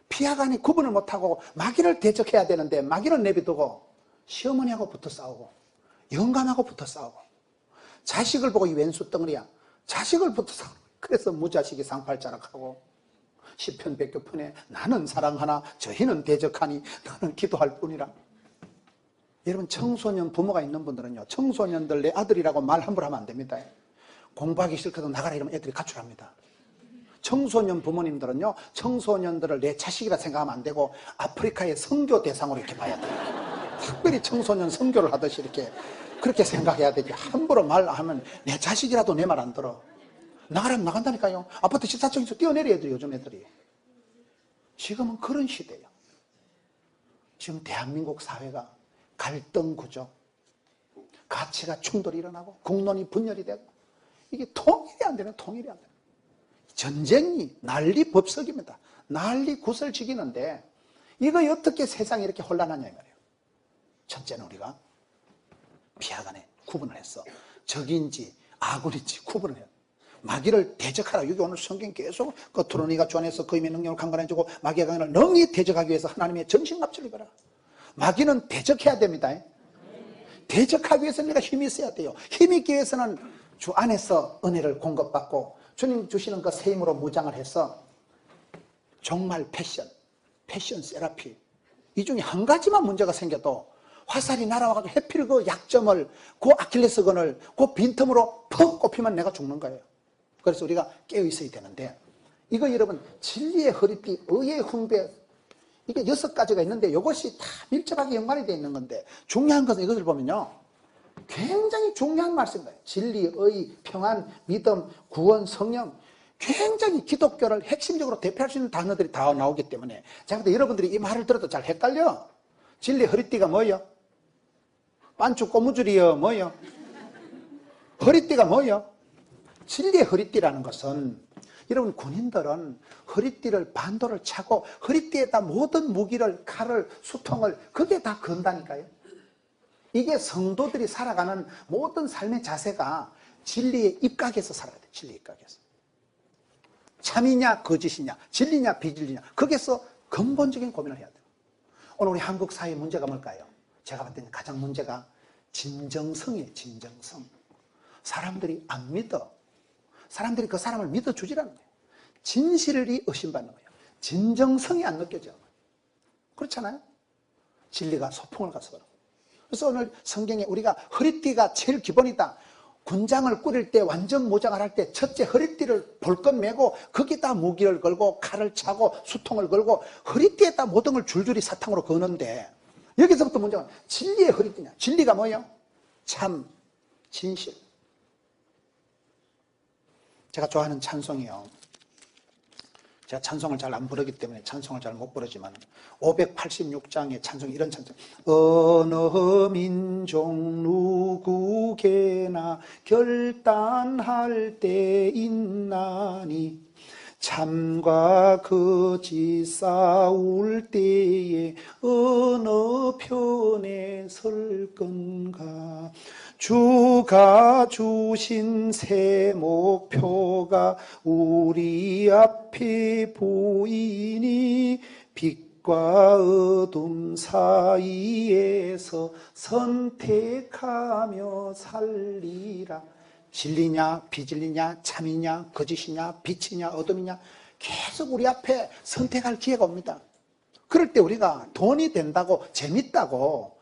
피하가니 구분을 못하고 마귀를 대적해야 되는데 마귀를 내비두고 시어머니하고 붙어 싸우고 영감하고 붙어 싸우고 자식을 보고 이 왼수 덩어리야. 자식을 붙어 싸우고 그래서 무자식이 상팔자락하고 시편 100교편에 나는 사랑하나 저희는 대적하니 나는 기도할 뿐이라. 여러분 청소년 부모가 있는 분들은요 청소년들 내 아들이라고 말 함부로 하면 안 됩니다. 공부하기 싫거든 나가라 이러면 애들이 가출합니다. 청소년 부모님들은요 청소년들을 내 자식이라 생각하면 안 되고 아프리카의 선교 대상으로 이렇게 봐야 돼요. 특별히 청소년 선교를 하듯이 이렇게 그렇게 생각해야 되지. 함부로 말하면 내 자식이라도 내 말 안 들어. 나가라면 나간다니까요. 아파트 14층에서 뛰어내려 애들이 요즘 애들이. 지금은 그런 시대예요. 지금 대한민국 사회가 갈등 구조, 가치가 충돌이 일어나고 국론이 분열이 되고 이게 통일이 안 되는 통일이 안 되는 전쟁이 난리 법석입니다. 난리 구설지기는데 이거 어떻게 세상이 이렇게 혼란하냐 이 말이에요. 첫째는 우리가 비하간에 구분을 했어. 적인지 아군인지 구분을 해요. 마귀를 대적하라. 여기 오늘 성경 계속 겉으로 네가 주 안에서 그 힘의 능력을 강건해주고 마귀의 강을 능히 대적하기 위해서 하나님의 전신갑주를 입어라. 마귀는 대적해야 됩니다. 대적하기 위해서는 내가 힘이 있어야 돼요. 힘이 있기 위해서는 주 안에서 은혜를 공급받고 주님 주시는 그 새 힘으로 무장을 해서 정말 패션 세라피 이 중에 한 가지만 문제가 생겨도 화살이 날아와가지고 해필 그 약점을 그 아킬레스건을 그 빈틈으로 퍽 꼽히면 내가 죽는 거예요. 그래서 우리가 깨어 있어야 되는데 이거 여러분 진리의 허리띠, 의의 훈배 이게 6가지가 있는데 이것이 다 밀접하게 연관이 되어 있는 건데 중요한 것은 이것을 보면요 굉장히 중요한 말씀이에요. 진리, 의, 평안, 믿음, 구원, 성령 굉장히 기독교를 핵심적으로 대표할 수 있는 단어들이 다 나오기 때문에 제가 여러분들이 이 말을 들어도 잘 헷갈려. 진리 허리띠가 뭐예요? 반죽 고무줄이요 뭐예요? 허리띠가 뭐예요? 진리의 허리띠라는 것은 여러분 군인들은 허리띠를 반도를 차고 허리띠에다 모든 무기를 칼을 수통을 그게 다 건다니까요. 이게 성도들이 살아가는 모든 삶의 자세가 진리의 입각에서 살아야 돼. 진리의 입각에서 참이냐 거짓이냐 진리냐 비진리냐 거기에서 근본적인 고민을 해야 돼요. 오늘 우리 한국 사회의 문제가 뭘까요? 제가 봤을 때는 가장 문제가 진정성이에요. 진정성. 사람들이 안 믿어. 사람들이 그 사람을 믿어주질 않는 거예요. 진실이 의심받는 거예요. 진정성이 안 느껴져요. 그렇잖아요? 진리가 소풍을 가서 그런 거예요. 그래서 오늘 성경에 우리가 허리띠가 제일 기본이다. 군장을 꾸릴 때 완전 무장을 할 때 첫째 허리띠를 볼것 메고 거기다 무기를 걸고 칼을 차고 수통을 걸고 허리띠에다 모든 걸 줄줄이 사탕으로 거는데 여기서부터 문제가 진리의 허리띠냐. 진리가 뭐예요? 참, 진실. 제가 좋아하는 찬송이요. 제가 찬송을 잘 안 부르기 때문에 찬송을 잘 못 부르지만 586장의 찬송 이런 찬송. 어느 민족 누구게나 결단할 때 있나니 참과 거짓 싸울 때에 어느 편에 설 건가. 주가 주신 새 목표가 우리 앞에 보이니 빛과 어둠 사이에서 선택하며 살리라. 진리냐 비진리냐 참이냐 거짓이냐 빛이냐 어둠이냐 계속 우리 앞에 선택할 기회가 옵니다. 그럴 때 우리가 돈이 된다고 재밌다고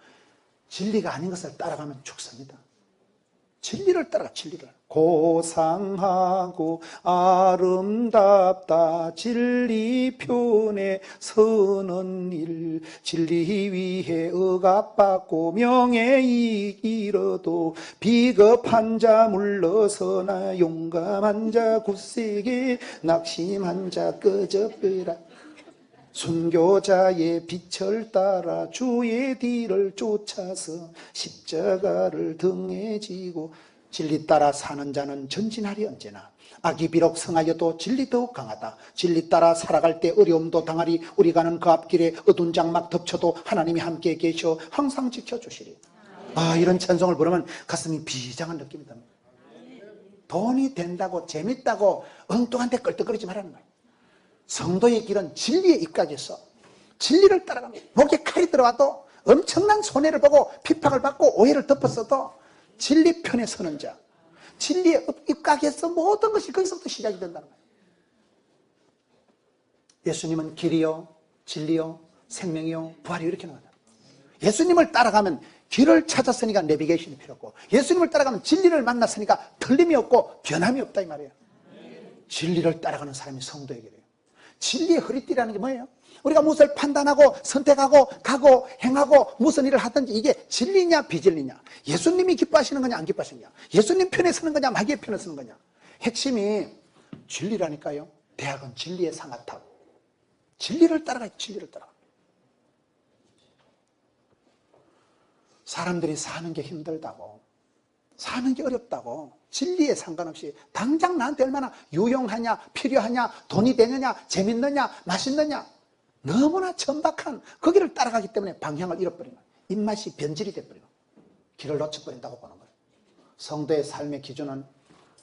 진리가 아닌 것을 따라가면 죽습니다. 진리를 따라가. 진리를 고상하고 아름답다 진리 편에 서는 일 진리 위해 억압받고 명예이익 잃어도 비겁한 자 물러서나 용감한 자 굳세게 낙심한 자 끄적거라. 순교자의 빛을 따라 주의 뒤를 쫓아서 십자가를 등에 지고 진리 따라 사는 자는 전진하리 언제나. 악이 비록 성하여도 진리 더욱 강하다. 진리 따라 살아갈 때 어려움도 당하리. 우리 가는 그 앞길에 어두운 장막 덮쳐도 하나님이 함께 계셔 항상 지켜주시리. 이런 찬송을 부르면 가슴이 비장한 느낌이 듭니다. 돈이 된다고 재밌다고 엉뚱한 데 끌떡거리지 말라는 거예요. 성도의 길은 진리에 입각해서 진리를 따라갑니다. 목에 칼이 들어와도 엄청난 손해를 보고 핍박을 받고 오해를 덮었어도 진리 편에 서는 자, 진리에 입각해서 모든 것이 거기서부터 시작이 된다는 거예요. 예수님은 길이요 진리요 생명이요 부활이요 이렇게 나와요. 예수님을 따라가면 길을 찾았으니까 내비게이션이 필요 없고 예수님을 따라가면 진리를 만났으니까 틀림이 없고 변함이 없다 이 말이에요. 진리를 따라가는 사람이 성도의 길이에요. 진리의 허리띠라는 게 뭐예요? 우리가 무엇을 판단하고 선택하고 가고 행하고 무슨 일을 하든지 이게 진리냐 비진리냐, 예수님이 기뻐하시는 거냐 안 기뻐하시는 거냐, 예수님 편에 서는 거냐 마귀의 편에 서는 거냐. 핵심이 진리라니까요. 대학은 진리의 상아탑. 진리를 따라가요. 진리를 따라가. 사람들이 사는 게 힘들다고, 사는 게 어렵다고, 진리에 상관없이 당장 나한테 얼마나 유용하냐, 필요하냐, 돈이 되느냐, 재밌느냐, 맛있느냐, 너무나 천박한 그 길을 따라가기 때문에 방향을 잃어버리는 거예요. 입맛이 변질이 돼버리고 길을 놓쳐버린다고 보는 거예요. 성도의 삶의 기준은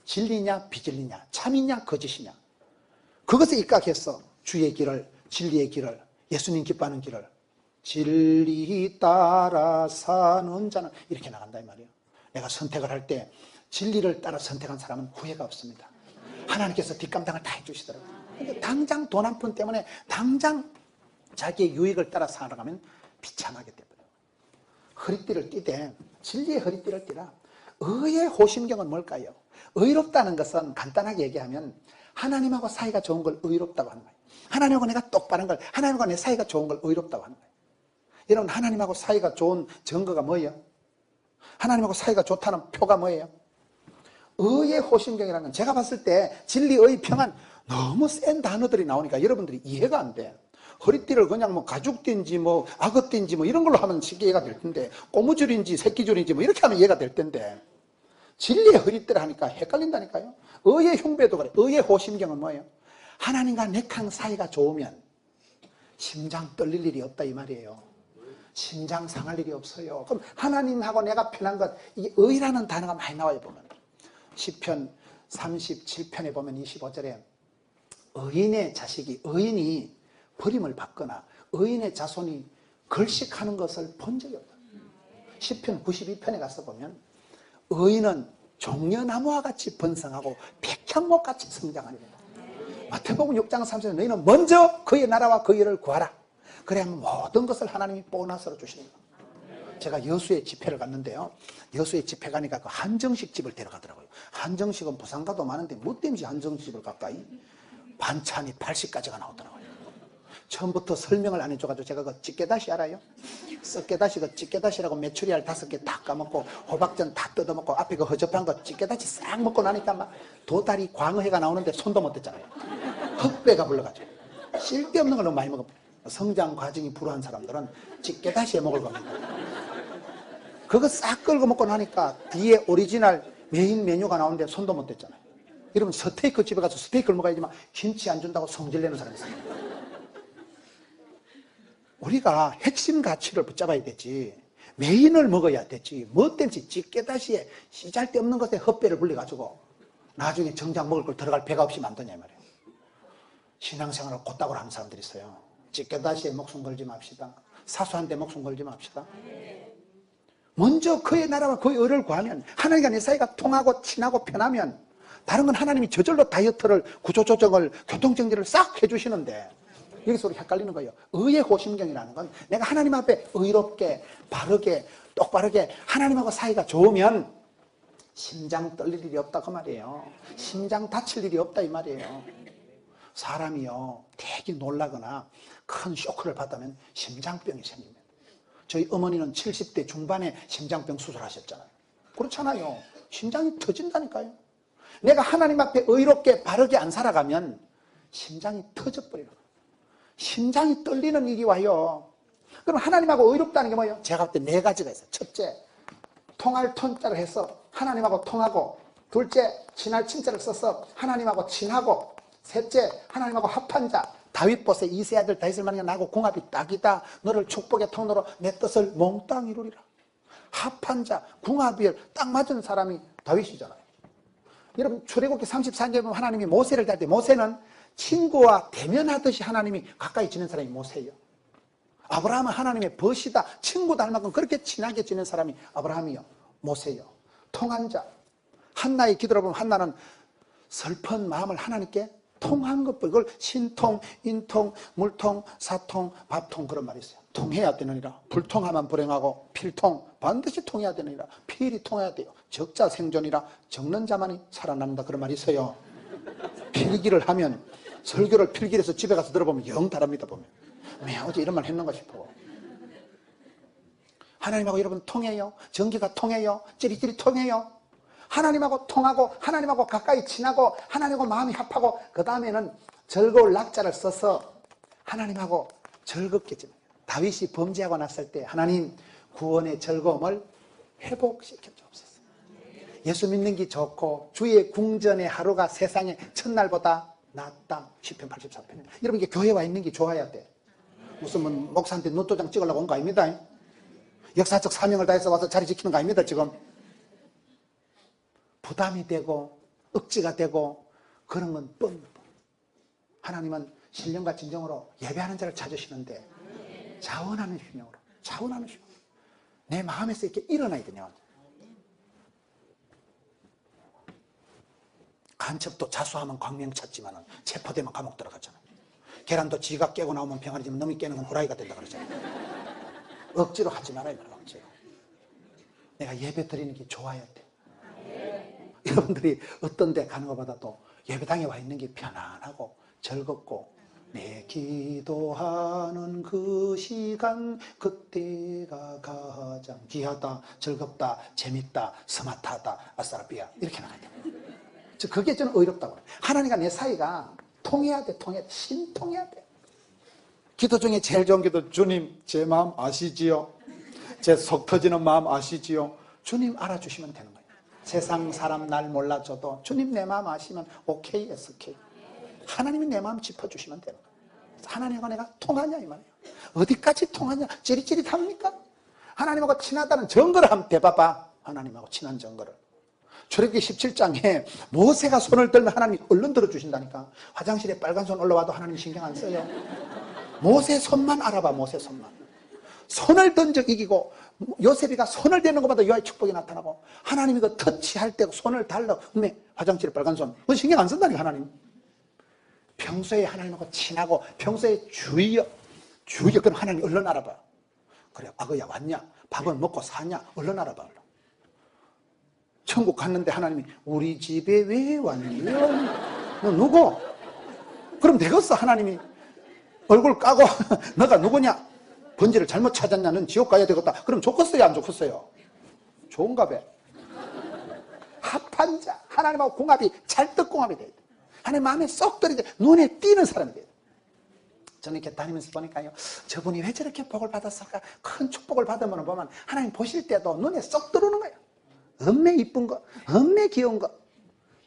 진리냐 비진리냐, 참이냐 거짓이냐, 그것에 입각해서 주의 길을, 진리의 길을, 예수님 기뻐하는 길을 진리 따라 사는 자는 이렇게 나간다 이 말이에요. 내가 선택을 할 때 진리를 따라 선택한 사람은 후회가 없습니다. 하나님께서 뒷감당을 다 해주시더라고요. 근데 당장 돈 한 푼 때문에 당장 자기의 유익을 따라 살아가면 비참하게 돼버려요. 허리띠를 띠되 진리의 허리띠를 띠라. 의의 호심경은 뭘까요? 의롭다는 것은 간단하게 얘기하면 하나님하고 사이가 좋은 걸 의롭다고 하는 거예요. 하나님하고 내가 똑바른 걸, 하나님하고 내 사이가 좋은 걸 의롭다고 하는 거예요. 여러분, 하나님하고 사이가 좋은 증거가 뭐예요? 하나님하고 사이가 좋다는 표가 뭐예요? 의의 호심경이라는 건, 제가 봤을 때 진리의 평안, 너무 센 단어들이 나오니까 여러분들이 이해가 안 돼. 허리띠를 그냥 뭐 가죽띠인지 뭐 악어띠인지 뭐 이런 걸로 하면 쉽게 이해가 될 텐데, 고무줄인지 새끼줄인지 뭐 이렇게 하면 이해가 될 텐데, 진리의 허리띠를 하니까 헷갈린다니까요. 의의 흉배도 그래. 의의 호심경은 뭐예요? 하나님과 내강 사이가 좋으면 심장 떨릴 일이 없다 이 말이에요. 심장 상할 일이 없어요. 그럼 하나님하고 내가 편한 것, 이 의라는 단어가 많이 나와요. 보면 시편 37편에 보면 25절에 의인의 자식이, 의인이 버림을 받거나 의인의 자손이 걸식하는 것을 본 적이 없다. 시편 92편에 가서 보면 의인은 종려나무와 같이 번성하고 백향목같이 성장하리라. 마태복음 6장 3절에 너희는 먼저 그의 나라와 그의 일을 구하라. 그래야 모든 것을 하나님이 보너스로 주십니다. 제가 여수에 집회를 갔는데요, 여수에 집회 가니까 그 한정식 집을 데려가더라고요. 한정식은 부산 가도 많은데 뭐 때문에 한정식을 가까이? 반찬이 80가지가 나오더라고요. 처음부터 설명을 안 해줘가지고 제가 그 찌개다시 알아요? 썩개다시, 그 찌개다시라고 메추리알 5개 다 까먹고 호박전 다 뜯어먹고 앞에 그 허접한 거 찌개다시 싹 먹고 나니까 막 도다리 광어회가 나오는데 손도 못 댔잖아요. 헛배가 불러가지고 쓸데없는 걸 너무 많이 먹어. 성장 과정이 불우한 사람들은 찌개다시에 먹을 겁니다. 그거 싹 끌고 먹고 나니까 뒤에 오리지널 메인 메뉴가 나오는데 손도 못 댔잖아요. 여러분, 스테이크 집에 가서 스테이크를 먹어야지만 김치 안 준다고 성질내는 사람이 있어요. 우리가 핵심 가치를 붙잡아야 되지, 메인을 먹어야 되지, 뭐 때문에 찌개다시에 씨잘데없는 것에 헛배를 불려가지고 나중에 정작 먹을 걸 들어갈 배가 없이 만드냐 이 말이에요. 신앙생활을 곧다구로 하는 사람들이 있어요. 찌개다시에 목숨 걸지 맙시다. 사소한 데 목숨 걸지 맙시다. 먼저 그의 나라와 그의 의를 구하면, 하나님과 내 사이가 통하고 친하고 편하면 다른 건 하나님이 저절로 다이어트를, 구조조정을, 교통정리를 싹 해주시는데, 여기서 우리 헷갈리는 거예요. 의의 호심경이라는 건 내가 하나님 앞에 의롭게, 바르게, 똑바르게 하나님하고 사이가 좋으면 심장 떨릴 일이 없다 그 말이에요. 심장 다칠 일이 없다 이 말이에요. 사람이요, 되게 놀라거나 큰 쇼크를 받으면 심장병이 생깁니다. 저희 어머니는 70대 중반에 심장병 수술하셨잖아요. 그렇잖아요. 심장이 터진다니까요. 내가 하나님 앞에 의롭게 바르게 안 살아가면 심장이 터져버려요. 심장이 떨리는 일이 와요. 그럼 하나님하고 의롭다는 게 뭐예요? 제가 볼 때 4가지가 있어요. 첫째, 통할 통자를 해서 하나님하고 통하고, 둘째, 친할 친자를 써서 하나님하고 친하고, 셋째, 하나님하고 합한 자. 다윗 보세, 2세 아들 다윗을 만나게 나고 궁합이 딱이다. 너를 축복의 통로로 내 뜻을 몽땅 이루리라. 합한 자, 궁합이 딱 맞은 사람이 다윗이잖아요. 여러분, 출애굽기 34장에 보면 하나님이 모세를 달 때, 모세는 친구와 대면하듯이 하나님이 가까이 지낸 사람이 모세예요. 아브라함은 하나님의 벗이다, 친구 닮은 만큼 그렇게 친하게 지낸 사람이 아브라함이요, 모세예요. 통한 자, 한나의 기도를 보면 한나는 슬픈 마음을 하나님께 통한 것, 이걸 신통, 인통, 물통, 사통, 밥통, 그런 말이 있어요. 통해야 되느니라. 불통하면 불행하고 필통, 반드시 통해야 되느니라. 필이 통해야 돼요. 적자 생존이라. 적는 자만이 살아남는다, 그런 말이 있어요. 필기를 하면, 설교를 필기해서 집에 가서 들어보면 영 다릅니다. 보면 어제 이런 말 했는가 싶어. 하나님하고 여러분 통해요. 전기가 통해요. 찌릿찌릿 통해요. 하나님하고 통하고, 하나님하고 가까이 친하고, 하나님하고 마음이 합하고, 그 다음에는 즐거울 낙자를 써서 하나님하고 즐겁게 지내요. 다윗이 범죄하고 났을 때 하나님 구원의 즐거움을 회복시켜 주옵소서. 예수 믿는 게 좋고 주의 궁전의 하루가 세상의 첫날보다 낫다. 시편 84편. 여러분, 이게 교회 와 있는 게 좋아야 돼. 무슨 뭐 목사한테 눈도장 찍으려고 온 거 아닙니다. 역사적 사명을 다해서 와서 자리 지키는 거 아닙니다. 지금 부담이 되고 억지가 되고 그런 건 뻔. 하나님은 신령과 진정으로 예배하는 자를 찾으시는데 자원하는 심령으로, 자원하는 심령으로 내 마음에서 이렇게 일어나야 되냐. 간첩도 자수하면 광명 찾지만 체포되면 감옥 들어가잖아. 계란도 지가 깨고 나오면 병아리지만 놈이 깨는 건 후라이가 된다 그러잖아. 억지로 하지 말아야 돼. 억지로. 내가 예배 드리는 게 좋아야 돼. 여러분들이 어떤 데 가는 것보다도 예배당에 와 있는 게 편안하고 즐겁고 내 기도하는 그 시간 그때가 가장 귀하다, 즐겁다, 재밌다, 스마트하다, 아싸라비야 이렇게 나가야 돼. 그게 저는 의롭다고 그래요. 하나님과 내 사이가 통해야 돼. 통해야 돼. 신통해야 돼. 기도 중에 제일 좋은 기도, 주님 제 마음 아시지요? 제 속 터지는 마음 아시지요? 주님 알아주시면 되는 거예요. 세상 사람 날 몰라줘도 주님 내 마음 아시면 오케이, SK. 하나님이 내 마음 짚어주시면 되는 거예요. 하나님과 내가 통하냐 이 말이에요. 어디까지 통하냐? 찌릿찌릿합니까? 하나님하고 친하다는 증거를 한번 대봐봐. 하나님하고 친한 증거를. 출애굽기 17장에 모세가 손을 들면 하나님이 얼른 들어주신다니까. 화장실에 빨간 손 올라와도 하나님 신경 안 써요. 모세 손만 알아봐. 모세 손만. 손을 던져 이기고 요셉이가 손을 대는 것마다 여호와의 축복이 나타나고 하나님이 그 터치할 때 손을 달러 근데 화장실에 빨간 손 그건 신경 안 쓴다니까. 하나님 평소에 하나님하고 친하고 평소에 주여 그럼 하나님 얼른 알아봐. 그래 아그야 왔냐? 밥은 먹고 사냐? 얼른 알아봐. 얼른. 천국 갔는데 하나님이 우리 집에 왜 왔니? 너 누구? 그럼 되겠어. 하나님이 얼굴 까고 너가 누구냐? 번지를 잘못 찾았냐? 넌 지옥 가야 되겠다. 그럼 좋겠어요? 안 좋겠어요? 좋은가 봐. 합한 자 하나님하고 궁합이 찰떡궁합이 돼야 돼. 하나님 마음에 쏙 들이대 눈에 띄는 사람이 돼야 돼. 저는 이렇게 다니면서 보니까요, 저분이 왜 저렇게 복을 받았을까? 큰 축복을 받으면 보면 하나님 보실 때도 눈에 쏙 들어오는 거예요. 엄매 이쁜 거, 엄매 귀여운 거,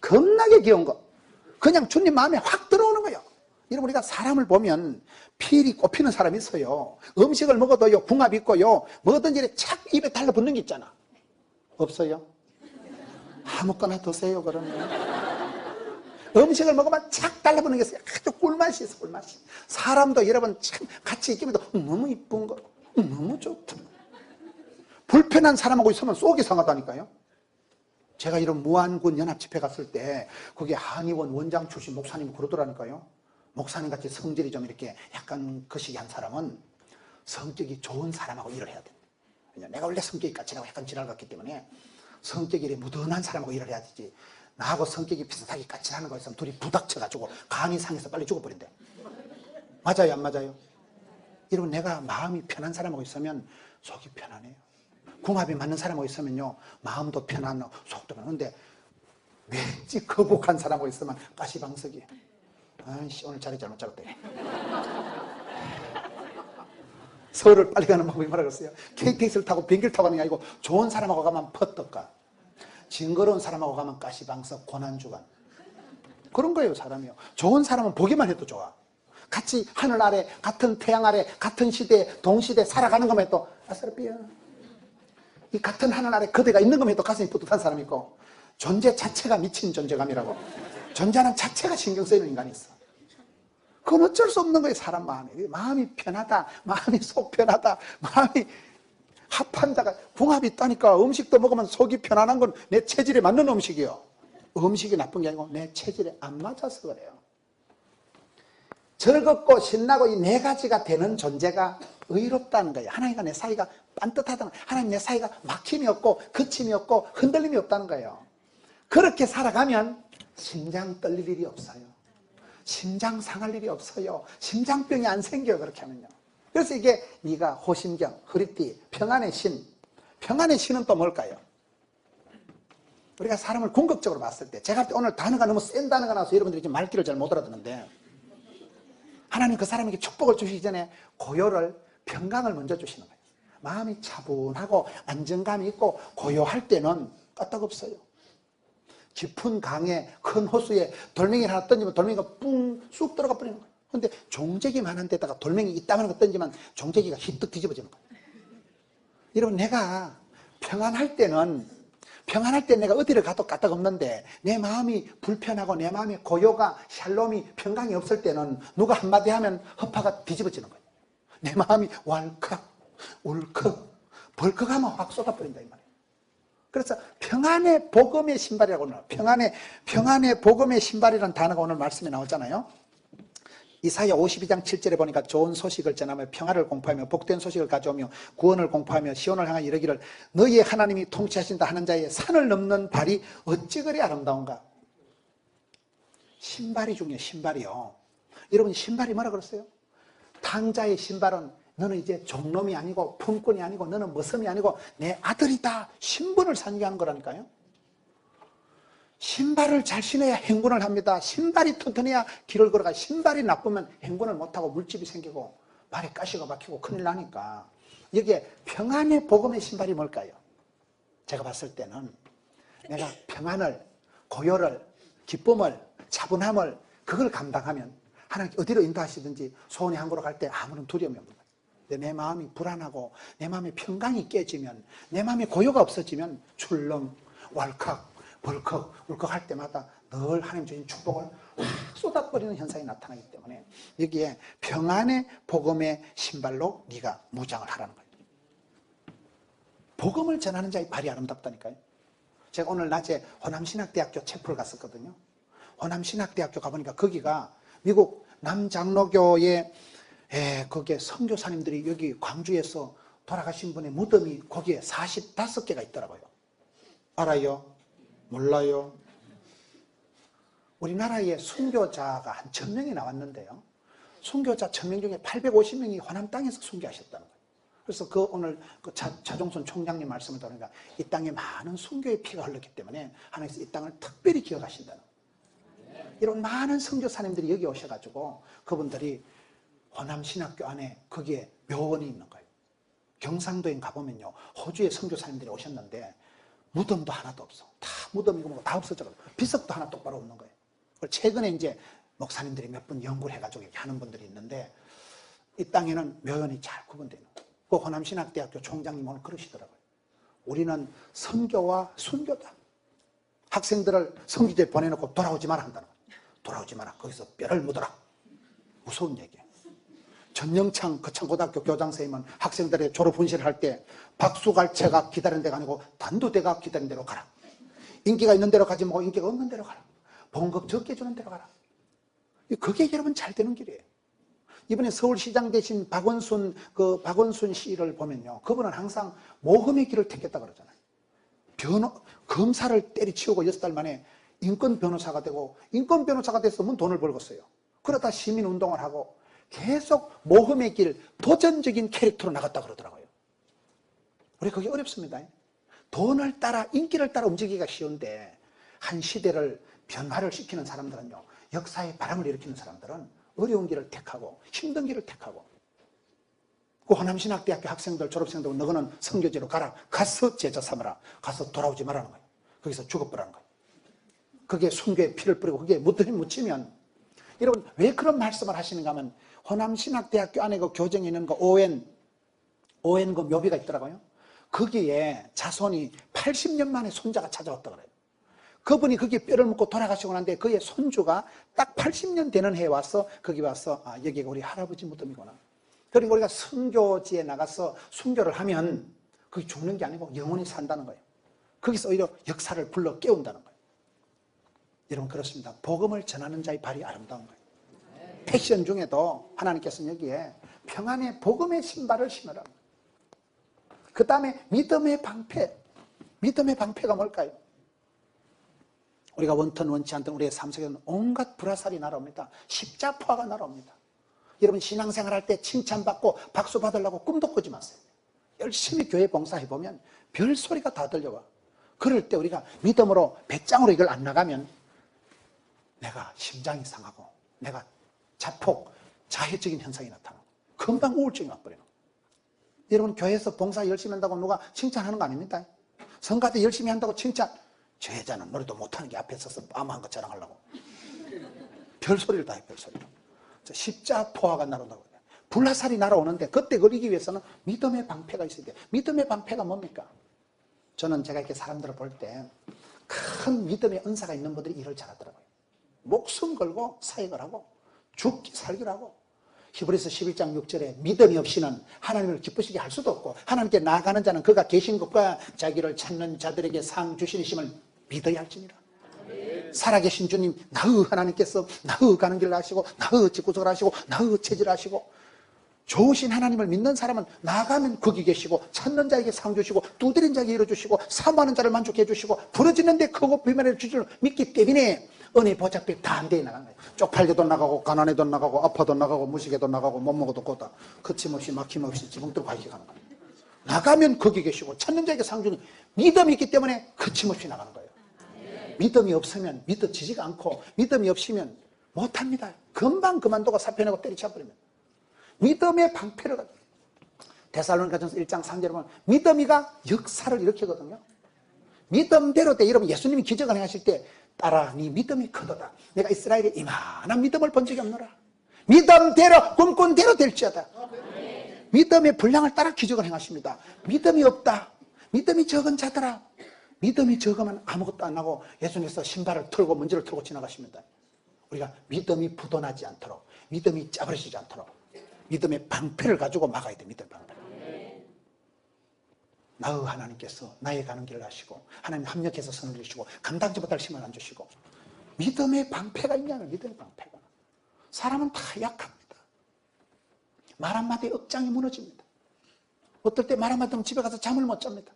겁나게 귀여운 거, 그냥 주님 마음에 확 들어오는 거예요. 여러분, 우리가 사람을 보면 필이 꼽히는 사람이 있어요. 음식을 먹어도요, 궁합 있고요, 뭐든지 착 입에 달라붙는 게 있잖아. 없어요? 아무거나 드세요, 그러면. 음식을 먹으면 착 달라붙는 게 있어요. 아주 꿀맛이 있어, 꿀맛이. 사람도 여러분 참 같이 있기도 너무 이쁜 거, 너무 좋다. 불편한 사람하고 있으면 속이 상하다니까요. 제가 이런 무안군 연합집회 갔을 때 거기 한의원 원장 출신 목사님이 그러더라니까요. 목사님같이 성질이 좀 이렇게 약간 거시기한 사람은 성격이 좋은 사람하고 일을 해야 된다. 내가 원래 성격이 까칠하고 약간 지랄 같기 때문에 성격이 이렇게 무던한 사람하고 일을 해야 되지. 나하고 성격이 비슷하게 까칠하는 거 있으면 둘이 부닥쳐가지고 간이 상해서 빨리 죽어버린대. 맞아요, 안 맞아요? 여러분, 내가 마음이 편한 사람하고 있으면 속이 편안해요. 궁합이 맞는 사람하고 있으면요, 마음도 편안하고 속도 편한데 왠지 거북한 사람하고 있으면 가시방석이에요. 아이씨, 오늘 자리 잘못 잡았대. 서울을 빨리 가는 방법이 뭐라 그랬어요? KTX를 타고 비행기를 타고 가는 게 아니고 좋은 사람하고 가면 퍼떡가, 징그러운 사람하고 가면 가시방석, 고난주간. 그런 거예요, 사람이요. 좋은 사람은 보기만 해도 좋아. 같이 하늘 아래, 같은 태양 아래, 같은 시대, 동시대 살아가는 것만 해도 아싸라비야. 이 같은 하늘 아래 그대가 있는 것만 해도 가슴이 뿌듯한 사람이 있고, 존재 자체가 미친 존재감이라고. 존재하는 자체가 신경 쓰이는 인간이 있어. 그건 어쩔 수 없는 거예요, 사람 마음이. 마음이 편하다, 마음이 속 편하다, 마음이 합한 자가 궁합이 있다니까. 음식도 먹으면 속이 편안한 건 내 체질에 맞는 음식이요. 음식이 나쁜 게 아니고 내 체질에 안 맞아서 그래요. 즐겁고 신나고 이 네 가지가 되는 존재가 의롭다는 거예요. 하나님과 내 사이가 빤듯하다는 거예요. 하나님 내 사이가 막힘이 없고 거침이 없고 흔들림이 없다는 거예요. 그렇게 살아가면 심장 떨릴 일이 없어요. 심장 상할 일이 없어요. 심장병이 안 생겨요, 그렇게 하면요. 그래서 이게 네가 호심경, 허리띠, 평안의 신. 평안의 신은 또 뭘까요? 우리가 사람을 궁극적으로 봤을 때, 제가 오늘 단어가 너무 센 단어가 나와서 여러분들이 지금 말귀를 잘 못 알아듣는데, 하나님 그 사람에게 축복을 주시기 전에 고요를, 평강을 먼저 주시는 거예요. 마음이 차분하고 안정감이 있고 고요할 때는 까딱없어요. 깊은 강에 큰 호수에 돌멩이를 하나 던지면 돌멩이가 뿡 쑥 들어가 버리는 거예요. 근데 종재기 많은 데다가 돌멩이 이따만한 거 던지면 종재기가 휘뜩 뒤집어지는 거예요. 여러분, 내가 평안할 때는 내가 어디를 가도 까딱없는데 내 마음이 불편하고 내 마음이 고요가 샬롬이 평강이 없을 때는 누가 한마디 하면 허파가 뒤집어지는 거예요. 내 마음이 왈칵 울컥 벌컥하면 확 쏟아버린다 이 말이에요. 그래서 평안의 복음의 신발이라고 오늘 평안의 복음의 신발이라는 단어가 오늘 말씀에 나오잖아요. 이사야 52장 7절에 보니까 좋은 소식을 전하며 평화를 공포하며 복된 소식을 가져오며 구원을 공포하며 시온을 향하여 이르기를 너희의 하나님이 통치하신다 하는 자의 산을 넘는 발이 어찌 그리 아름다운가. 신발이 중요해요. 신발이요. 여러분, 신발이 뭐라 그랬어요? 탕자의 신발은 너는 이제 종놈이 아니고 품꾼이 아니고 너는 머슴이 아니고 내 아들이다. 신분을 상기하는 거라니까요. 신발을 잘 신어야 행군을 합니다. 신발이 튼튼해야 길을 걸어가. 신발이 나쁘면 행군을 못하고 물집이 생기고 발에 가시가 박히고 큰일 나니까. 여기에 평안의 복음의 신발이 뭘까요? 제가 봤을 때는 내가 평안을, 고요를, 기쁨을, 차분함을 그걸 감당하면 하나님 어디로 인도하시든지 소원의 항구로 갈 때 아무런 두려움이 없는 거예요. 근데 내 마음이 불안하고 내 마음의 평강이 깨지면, 내 마음의 고요가 없어지면 출렁, 왈칵, 벌컥, 울컥 할 때마다 늘 하나님 주신 축복을 확 쏟아버리는 현상이 나타나기 때문에 여기에 평안의 복음의 신발로 네가 무장을 하라는 거예요. 복음을 전하는 자의 발이 아름답다니까요. 제가 오늘 낮에 호남신학대학교 체포를 갔었거든요. 호남신학대학교 가보니까 거기가 미국 남장로교의 거기에 선교사님들이 여기 광주에서 돌아가신 분의 무덤이 거기에 45개가 있더라고요. 알아요? 몰라요? 우리나라에 순교자가 한 1000명이 나왔는데요. 순교자 1000명 중에 850명이 호남 땅에서 순교하셨다는 거예요. 그래서 오늘 차종선 총장님 말씀을 들으니까 이 땅에 많은 순교의 피가 흘렀기 때문에 하나님께서 이 땅을 특별히 기억하신다는 거예요. 이런 많은 선교사님들이 여기 오셔가지고 그분들이 호남신학교 안에 거기에 묘원이 있는 거예요. 경상도에 가보면요, 호주의 선교사님들이 오셨는데 무덤도 하나도 없어. 다 무덤이고 뭐고 다 없어져가지고 비석도 하나 똑바로 없는 거예요. 최근에 이제 목사님들이 몇 분 연구를 해가지고 이렇게 하는 분들이 있는데 이 땅에는 묘연이 잘 구분되어 있는 거예요. 그 호남신학대학교 총장님 오늘 그러시더라고요. 우리는 선교와 순교다. 학생들을 성지대에 보내놓고 돌아오지 마라 한다는 거예요. 돌아오지 마라. 거기서 뼈를 묻어라. 무서운 얘기예요. 전영창 거창고등학교 교장선생님은 학생들의 졸업 훈시를 할 때 박수갈채가 기다리는 데가 아니고 단두대가 기다리는 데로 가라. 인기가 있는 데로 가지 말고 인기가 없는 데로 가라. 봉급 적게 주는 데로 가라. 그게 여러분 잘 되는 길이에요. 이번에 서울시장 되신 박원순 씨를 보면요, 그분은 항상 모험의 길을 택했다 그러잖아요. 검사를 때리치우고 6달 만에 인권 변호사가 되고, 인권 변호사가 됐으면 돈을 벌겠어요. 그러다 시민운동을 하고 계속 모험의 길, 도전적인 캐릭터로 나갔다 그러더라고요. 우리 그게 어렵습니다. 돈을 따라, 인기를 따라 움직이기가 쉬운데 한 시대를 변화를 시키는 사람들은요, 역사의 바람을 일으키는 사람들은 어려운 길을 택하고 힘든 길을 택하고, 그 호남신학대학교 학생들, 졸업생들, 너희는 선교지로 가라. 가서 제자 삼으라. 가서 돌아오지 말라는 거예요. 거기서 죽어버라는 거예요. 그게 순교의 피를 뿌리고 그게 묻히면, 여러분 왜 그런 말씀을 하시는가 하면, 호남신학대학교 안에 그 교정에 있는 그 ON 그 묘비가 있더라고요. 거기에 자손이 80년 만에 손자가 찾아왔다 그래요. 그분이 거기에 뼈를 묻고 돌아가시고 난데 그의 손주가 딱 80년 되는 해에 와서 거기 와서, 아, 여기가 우리 할아버지 무덤이구나. 그러니까 우리가 선교지에 나가서 순교를 하면 거기 죽는 게 아니고 영원히 산다는 거예요. 거기서 오히려 역사를 불러 깨운다는 거예요. 여러분 그렇습니다. 복음을 전하는 자의 발이 아름다운 거예요. 패션 중에도 하나님께서는 여기에 평안의 복음의 신발을 신으라. 그 다음에 믿음의 방패. 믿음의 방패가 뭘까요? 우리가 원턴 원치 않던 우리의 삶 속에는 온갖 불화살이 날아옵니다. 십자포화가 날아옵니다. 여러분 신앙생활 할 때 칭찬받고 박수 받으려고 꿈도 꾸지 마세요. 열심히 교회 봉사해보면 별소리가 다 들려와. 그럴 때 우리가 믿음으로 배짱으로 이걸 안 나가면 내가 심장이 상하고 내가 자폭, 자해적인 현상이 나타나고 금방 우울증이 와버려요. 여러분 교회에서 봉사 열심히 한다고 누가 칭찬하는 거 아닙니다. 성가대 열심히 한다고 칭찬. 저 여자는 노래도 못하는 게 앞에 서서 빠마한 거 자랑하려고 별소리를 다 해. 별소리를. 십자포화가 날아온다고. 불화살이 날아오는데 그때 걸리기 위해서는 믿음의 방패가 있어야 돼요. 믿음의 방패가 뭡니까? 저는 제가 이렇게 사람들을 볼 때 큰 믿음의 은사가 있는 분들이 일을 잘하더라고요. 목숨 걸고 사역을 하고 죽기 살기를 하고. 히브리서 11장 6절에 믿음이 없이는 하나님을 기쁘시게 할 수도 없고 하나님께 나아가는 자는 그가 계신 것과 자기를 찾는 자들에게 상 주시니심을 믿어야 할지니라. 살아계신 주님, 나의 하나님께서 나의 가는 길을 하시고 나의 집구석을 하시고 나의 체질을 하시고 좋으신 하나님을 믿는 사람은 나가면 거기 계시고 찾는 자에게 상 주시고 두드린 자에게 이뤄주시고 사모하는 자를 만족해 주시고 부러지는데 크고 비만을 주시를 믿기 때문에 은혜 보좌빛 다 안 돼 나간 거예요. 쪽팔려도 나가고 가난해도 나가고 아파도 나가고 무식해도 나가고 못 먹어도 고다 거침없이 막힘없이 지붕 뚫고 가게 가는 거예요. 나가면 거기 계시고 찾는 자에게 상 주는 믿음이 있기 때문에 거침없이 나가는 거예요. 믿음이 없으면 믿어지지가 않고 믿음이 없으면 못합니다. 금방 그만두고 사표내고 때리쳐버리면. 믿음의 방패를 가지고 데살로니가전서 1장 3절에 보면 믿음이가 역사를 일으키거든요. 믿음대로 때 여러분 예수님이 기적을 행하실 때 따라 네 믿음이 크도다. 내가 이스라엘에 이만한 믿음을 본 적이 없노라. 믿음대로 꿈꾼 대로 될지어다. 믿음의 분량을 따라 기적을 행하십니다. 믿음이 없다. 믿음이 적은 자들아. 믿음이 적으면 아무것도 안 하고 예수님께서 신발을 털고 먼지를 털고 지나가십니다. 우리가 믿음이 부도나지 않도록 믿음이 짜버리지 않도록 믿음의 방패를 가지고 막아야 돼. 믿음의 방패. 나의 하나님께서 나의 가는 길을 하시고 하나님 합력해서 선을 주시고 감당지 못할 힘을 안 주시고 믿음의 방패가 있냐면 믿음의 방패가. 사람은 다 약합니다. 말 한마디에 억장이 무너집니다. 어떨 때 말 한마디 하면 집에 가서 잠을 못 잡니다.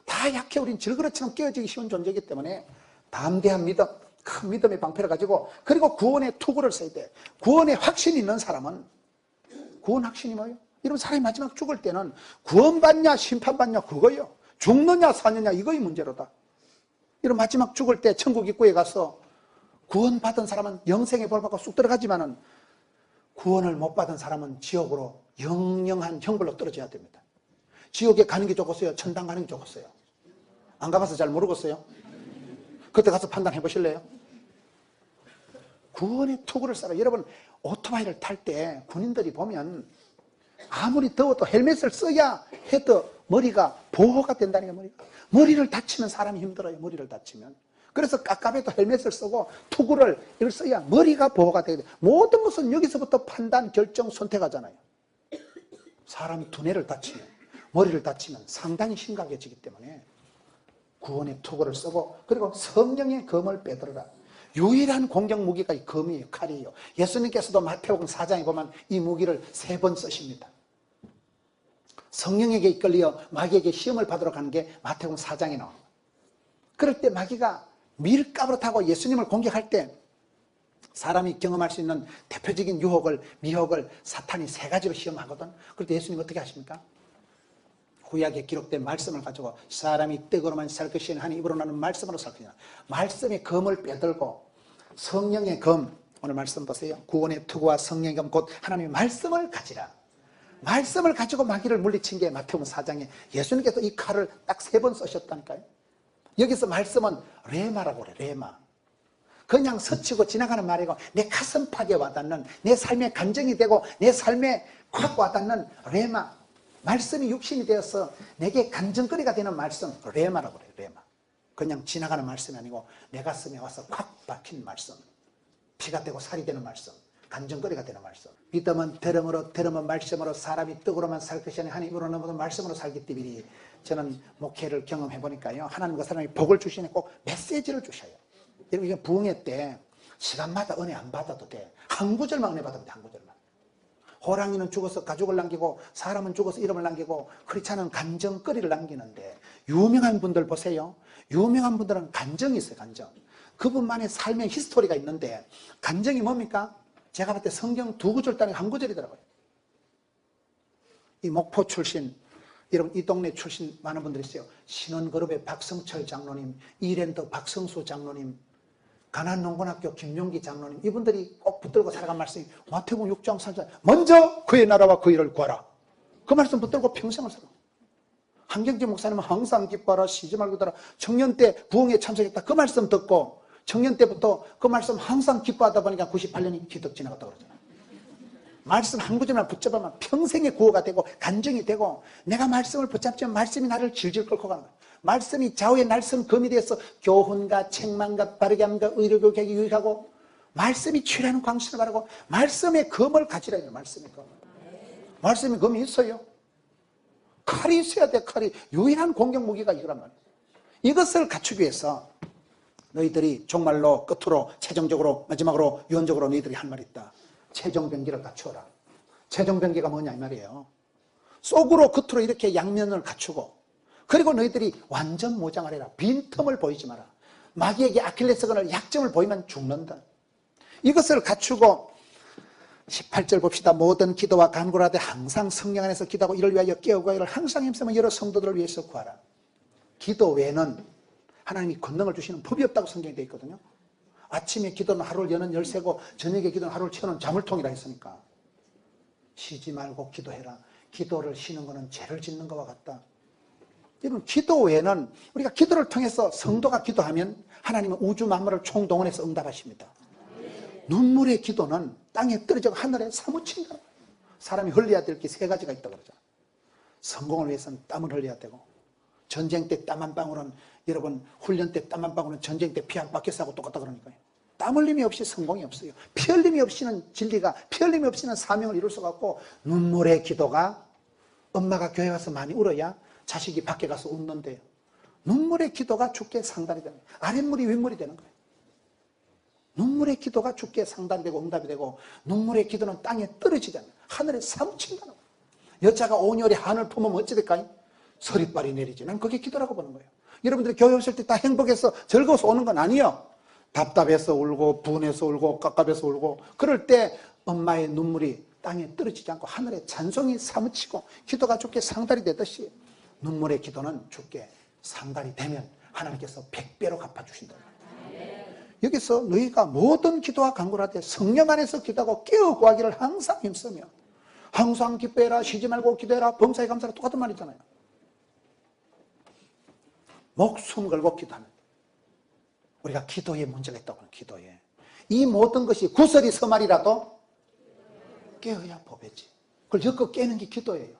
다 약해. 우린 질그릇처럼 깨어지기 쉬운 존재이기 때문에 담대한 믿음, 큰 믿음의 방패를 가지고 그리고 구원의 투구를 써야 돼. 구원의 확신이 있는 사람은 구원 확신이 뭐예요? 여러분 사람이 마지막 죽을 때는 구원받냐 심판받냐 그거예요. 죽느냐 사느냐 이거의 문제로다. 여러분 마지막 죽을 때 천국 입구에 가서 구원받은 사람은 영생의 벌 받고 쑥 들어가지만은 구원을 못 받은 사람은 지옥으로 영영한 형벌로 떨어져야 됩니다. 지옥에 가는 게 좋겠어요? 천당 가는 게 좋겠어요? 안 가봐서 잘 모르겠어요? 그때 가서 판단해 보실래요? 구원의 투구를 써라. 여러분 오토바이를 탈 때 군인들이 보면 아무리 더워도 헬멧을 써야 해도 머리가 보호가 된다는 거예요. 머리를 다치면 사람이 힘들어요. 머리를 다치면. 그래서 깝깝해도 헬멧을 쓰고 투구를 이걸 써야 머리가 보호가 되게 돼요. 모든 것은 여기서부터 판단, 결정, 선택하잖아요. 사람이 두뇌를 다치면 머리를 다치면 상당히 심각해지기 때문에 구원의 투구를 쓰고 그리고 성령의 검을 빼들어라. 유일한 공격 무기가 이 검이에요. 칼이에요. 예수님께서도 마태복음 4장에 보면 이 무기를 3번 쓰십니다. 성령에게 이끌려 마귀에게 시험을 받으러 가는 게 마태복음 4장에 나옵니다. 그럴 때 마귀가 밀가부로 타고 예수님을 공격할 때 사람이 경험할 수 있는 대표적인 유혹을 미혹을 사탄이 3가지로 시험하거든. 그럴 때 예수님 어떻게 하십니까? 구약에 기록된 말씀을 가지고 사람이 떡으로만 살 것이니 하니 입으로 나는 말씀으로 살 것이냐. 말씀의 검을 빼들고 성령의 검, 오늘 말씀 보세요. 구원의 투구와 성령의 검 곧 하나님의 말씀을 가지라. 말씀을 가지고 마귀를 물리친 게 마태복음 4장에 예수님께서 이 칼을 딱 3번 쓰셨다니까요. 여기서 말씀은 레마라고 그래. 레마. 그냥 스치고 지나가는 말이고 내 가슴팍에 와닿는 내 삶의 간정이 되고 내 삶에 확 와닿는 레마. 말씀이 육신이 되어서 내게 간증거리가 되는 말씀, 레마라고 그래요. 레마. 그냥 지나가는 말씀이 아니고 내 가슴에 와서 확 박힌 말씀, 피가 되고 살이 되는 말씀, 간증거리가 되는 말씀. 믿음은 들음으로, 들음은 말씀으로, 사람이 떡으로만 살 것이 아니라 하나님으로 넘어도 말씀으로 살기 때문에 저는 목회를 경험해 보니까요, 하나님과 사람이 복을 주시니 꼭 메시지를 주셔요. 여러분 이게 부흥회 때 시간마다 은혜 안 받아도 돼. 한 구절만 은혜 받으면 돼. 한 구절만. 호랑이는 죽어서 가족을 남기고 사람은 죽어서 이름을 남기고 크리스찬은 간정거리를 남기는데 유명한 분들 보세요. 유명한 분들은 간정이 있어요. 간정. 그분만의 삶의 히스토리가 있는데 간정이 뭡니까? 제가 볼 때 성경 2구절 따는 한 구절이더라고요. 이 목포 출신, 여러분 이 동네 출신 많은 분들이 있어요. 신원그룹의 박성철 장로님, 이랜드 박성수 장로님, 가난농군학교 김용기 장로님, 이분들이 꼭 붙들고 살아간 말씀이 마태복음 6장 3절 먼저 그의 나라와 그 일을 구하라. 그 말씀 붙들고 평생을 살아. 한경재 목사님은 항상 기뻐하라, 쉬지 말고 들어라. 청년 때 부흥에 참석했다. 그 말씀 듣고 청년 때부터 그 말씀 항상 기뻐하다 보니까 98년이 기득 지나갔다고 그러잖아요. 말씀 한 구절만 붙잡으면 평생의 구호가 되고 간증이 되고, 내가 말씀을 붙잡지만 말씀이 나를 질질 끌고 가는 거예요. 말씀이 좌우의 날선 검이 되어서 교훈과 책망과 바르게 함과 의로 교육하기 유익하고, 말씀이 취하는 광신을 바라고, 말씀의 검을 가지라 해요. 말씀의 검. 말씀의 검이 있어요. 칼이 있어야 돼. 칼이. 유일한 공격 무기가 이거란 말이에요. 이것을 갖추기 위해서 너희들이 정말로 끝으로 최종적으로 마지막으로 유언적으로 너희들이 할 말이 있다. 최종병기를 갖추어라. 최종병기가 뭐냐 이 말이에요. 속으로 겉으로 이렇게 양면을 갖추고, 그리고 너희들이 완전 모장을 해라. 빈틈을 보이지 마라. 마귀에게 아킬레스건을 약점을 보이면 죽는다. 이것을 갖추고 18절 봅시다. 모든 기도와 간구를 하되 항상 성령 안에서 기도하고 이를 위하여 깨우고 이를 항상 힘쓰며 여러 성도들을 위해서 구하라. 기도 외에는 하나님이 권능을 주시는 법이 없다고 성경에 되어 있거든요. 아침에 기도는 하루를 여는 열쇠고 저녁에 기도는 하루를 채우는 자물통이라 했으니까 쉬지 말고 기도해라. 기도를 쉬는 것은 죄를 짓는 것과 같다. 여러분, 기도 외에는 우리가 기도를 통해서 성도가 기도하면 하나님은 우주 만물을 총동원해서 응답하십니다. 눈물의 기도는 땅에 떨어져 하늘에 사무친다. 사람이 흘려야 될 게 세 가지가 있다고 그러죠. 성공을 위해서는 땀을 흘려야 되고, 전쟁 때 땀 한 방울은, 여러분 훈련 때 땀 한 방울은 전쟁 때 피 한 바퀴 싸고 똑같다 그러니까요. 땀 흘림이 없이 성공이 없어요. 피 흘림이 없이는 진리가, 피 흘림이 없이는 사명을 이룰 수가 없고, 눈물의 기도가, 엄마가 교회 가서 많이 울어야 자식이 밖에 가서 웃는데요. 눈물의 기도가 주께 상달이 되는 거예요. 아랫물이 윗물이 되는 거예요. 눈물의 기도가 주께 상달이 되고 응답이 되고, 눈물의 기도는 땅에 떨어지지 않아요. 하늘에 사무친다는 거예요. 여자가 온열에 한을 품으면 어찌 될까요? 서리빨이 내리지. 난 그게 기도라고 보는 거예요. 여러분들이 교회 오실 때 다 행복해서 즐거워서 오는 건 아니에요. 답답해서 울고 분해서 울고 깝깝해서 울고, 그럴 때 엄마의 눈물이 땅에 떨어지지 않고 하늘에 찬송이 사무치고 기도가 주께 상달이 되듯이, 눈물의 기도는 주께 상달이 되면 하나님께서 100배로 갚아주신다. 여기서 너희가 모든 기도와 간구를 하되 성령 안에서 기도하고 깨어 구하기를 항상 힘쓰며, 항상 기뻐해라, 쉬지 말고 기도해라, 범사에 감사라, 똑같은 말이잖아요. 목숨 걸고 기도하는, 우리가 기도에 문제가 있다고 하는, 기도에 이 모든 것이 구설이 서말이라도 깨어야 법이지. 그걸 엮어 깨는 게 기도예요.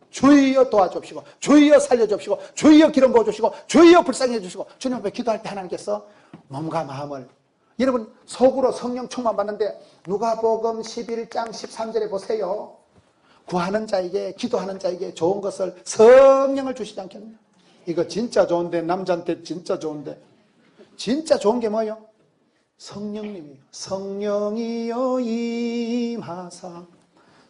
주여 도와주시고, 주여 살려주시고, 주여 기름 부어주시고, 주여 불쌍해 주시고. 주님 앞에 기도할 때 하나님께서 몸과 마음을, 여러분 속으로 성령 충만 받는데 누가복음 11장 13절에 보세요. 구하는 자에게, 기도하는 자에게 좋은 것을 성령을 주시지 않겠느냐. 이거 진짜 좋은데, 남자한테 진짜 좋은데, 진짜 좋은 게 뭐예요? 성령님이에요. 성령이여 임하사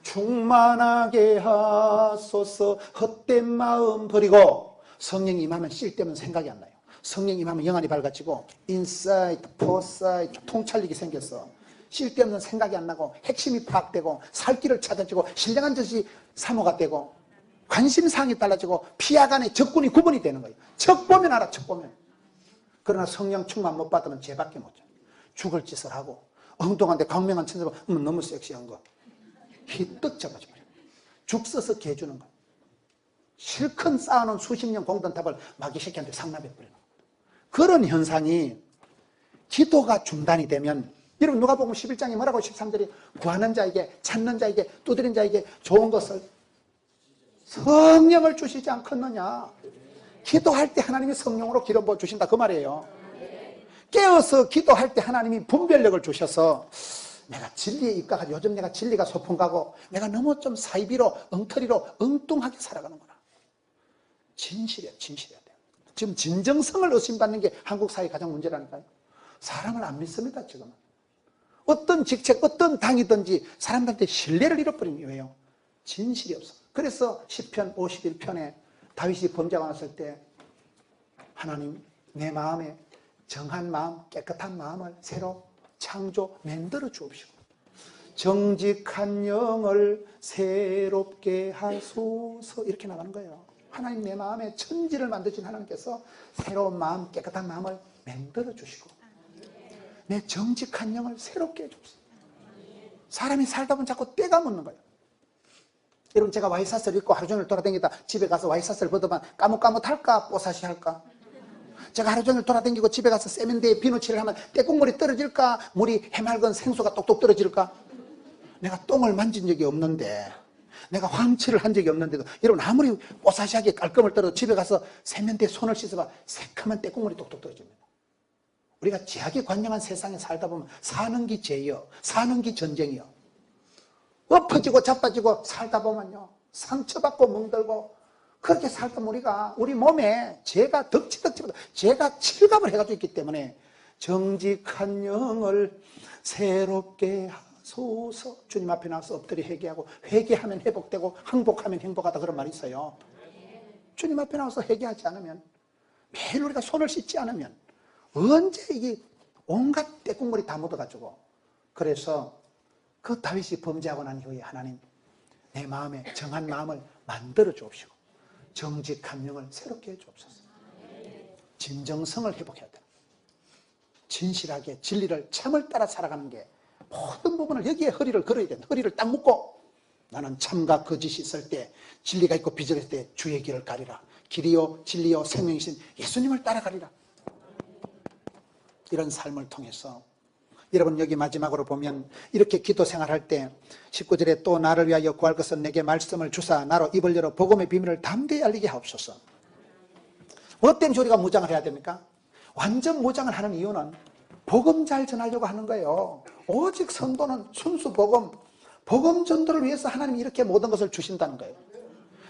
충만하게 하소서. 헛된 마음 버리고, 성령이 임하면 쉴 때면 생각이 안 나요. 성령이 임하면 영안이 밝아지고 인사이트, 포사이트, 통찰력이 생겼어. 쉴 데 없는 생각이 안 나고 핵심이 파악되고 살 길을 찾아지고 신령한 뜻이 사모가 되고 관심사항이 달라지고 피하 간의 적군이 구분이 되는 거예요. 적 보면 알아, 적 보면. 그러나 성령 충만 못 받으면 죄밖에 못 줘. 죽을 짓을 하고 엉뚱한데 강명한 천사 보면 너무 섹시한 거 희뜩 잡아줘 버려. 죽 써서 개 주는 거. 실컷 쌓아놓은 수십 년 공든탑을 마귀 새끼한테 상납해버리는 거. 그런 현상이 기도가 중단이 되면, 여러분 누가복음 11장이 뭐라고 13절이 구하는 자에게, 찾는 자에게, 두드린 자에게 좋은 것을 성령을 주시지 않겠느냐. 기도할 때 하나님이 성령으로 기름 부어 주신다 그 말이에요. 깨어서 기도할 때 하나님이 분별력을 주셔서, 내가 진리에 입각하지, 요즘 내가 진리가 소풍 가고 내가 너무 좀 사이비로 엉터리로 엉뚱하게 살아가는구나. 진실해야 돼요. 지금 진정성을 의심받는 게 한국 사회 가장 문제라니까요. 사람을 안 믿습니다. 지금은 어떤 직책, 어떤 당이든지 사람들한테 신뢰를 잃어버린 이유예요. 진실이 없어. 그래서 시편 51편에 다윗이 범죄가 왔을 때, 하나님 내 마음에 정한 마음, 깨끗한 마음을 새로 창조 만들어 주옵시고 정직한 영을 새롭게 하소서, 이렇게 나가는 거예요. 하나님 내 마음에 천지를 만드신 하나님께서 새로운 마음, 깨끗한 마음을 만들어 주시고 내 정직한 영을 새롭게 해주옵소서. 사람이 살다 보면 자꾸 때가 묻는 거예요. 여러분, 제가 와이셔츠를 입고 하루 종일 돌아다니다 집에 가서 와이셔츠를 벗으면 까뭇까뭇할까? 뽀사시 할까? 제가 하루 종일 돌아다니고 집에 가서 세면대에 비누칠을 하면 떼국물이 떨어질까? 물이 해맑은 생수가 똑똑 떨어질까? 내가 똥을 만진 적이 없는데, 내가 황치를 한 적이 없는데도, 여러분, 아무리 뽀사시하게 깔끔을 떨어도 집에 가서 세면대에 손을 씻어봐 새카만 떼국물이 똑똑 떨어집니다. 우리가 제약에 관념한 세상에 살다 보면 사는 게 죄요, 사는 게 전쟁이요. 엎어지고 자빠지고 살다 보면요, 상처받고 멍들고, 그렇게 살다 보면 우리가 우리 몸에 죄가 덕지덕지보다 죄가 칠갑을 해가지고 있기 때문에 정직한 영을 새롭게 하소서. 주님 앞에 나와서 엎드려 회개하고, 회개하면 회복되고 항복하면 행복하다, 그런 말이 있어요. 주님 앞에 나와서 회개하지 않으면, 매일 우리가 손을 씻지 않으면 언제 이게 온갖 떼국물이 다 묻어가지고, 그래서 그 다윗이 범죄하고 난 이후에 하나님, 내 마음에 정한 마음을 만들어 주옵시고 정직한 영을 새롭게 해 주옵소서. 진정성을 회복해야 돼요. 진실하게 진리를 참을 따라 살아가는 게, 모든 부분을 여기에 허리를 걸어야 된다. 허리를 딱 묶고, 나는 참과 거짓이 있을 때, 진리가 있고 비전이 있을 때 주의 길을 가리라. 길이요 진리요 생명이신 예수님을 따라가리라. 이런 삶을 통해서 여러분, 여기 마지막으로 보면 이렇게 기도 생활할 때 19절에 또 나를 위하여 구할 것은 내게 말씀을 주사 나로 입을 열어 복음의 비밀을 담대히 알리게 하옵소서. 뭐 때문에 우리가 무장을 해야 됩니까? 완전 무장을 하는 이유는 복음 잘 전하려고 하는 거예요. 오직 성도는 순수 복음 전도를 위해서 하나님이 이렇게 모든 것을 주신다는 거예요.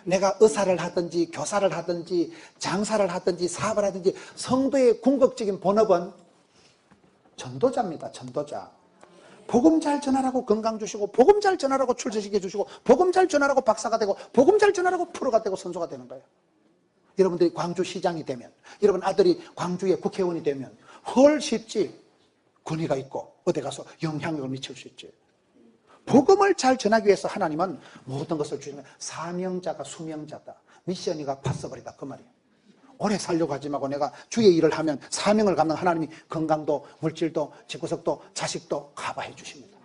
내가 의사를 하든지 교사를 하든지 장사를 하든지 사업을 하든지 성도의 궁극적인 본업은 전도자입니다. 전도자. 복음 잘 전하라고 건강 주시고, 복음 잘 전하라고 출세시켜 주시고, 복음 잘 전하라고 박사가 되고, 복음 잘 전하라고 프로가 되고 선수가 되는 거예요. 여러분들이 광주시장이 되면, 여러분 아들이 광주의 국회의원이 되면 훨 쉽지. 권위가 있고 어디 가서 영향력을 미칠 수 있지. 복음을 잘 전하기 위해서 하나님은 모든 것을 주시는 거예요. 사명자가 수명자다. 미션이가 파서버리다, 그 말이에요. 오래 살려고 하지 말고 내가 주의 일을 하면 사명을 갖는 하나님이 건강도 물질도 집구석도 자식도 커버해 주십니다.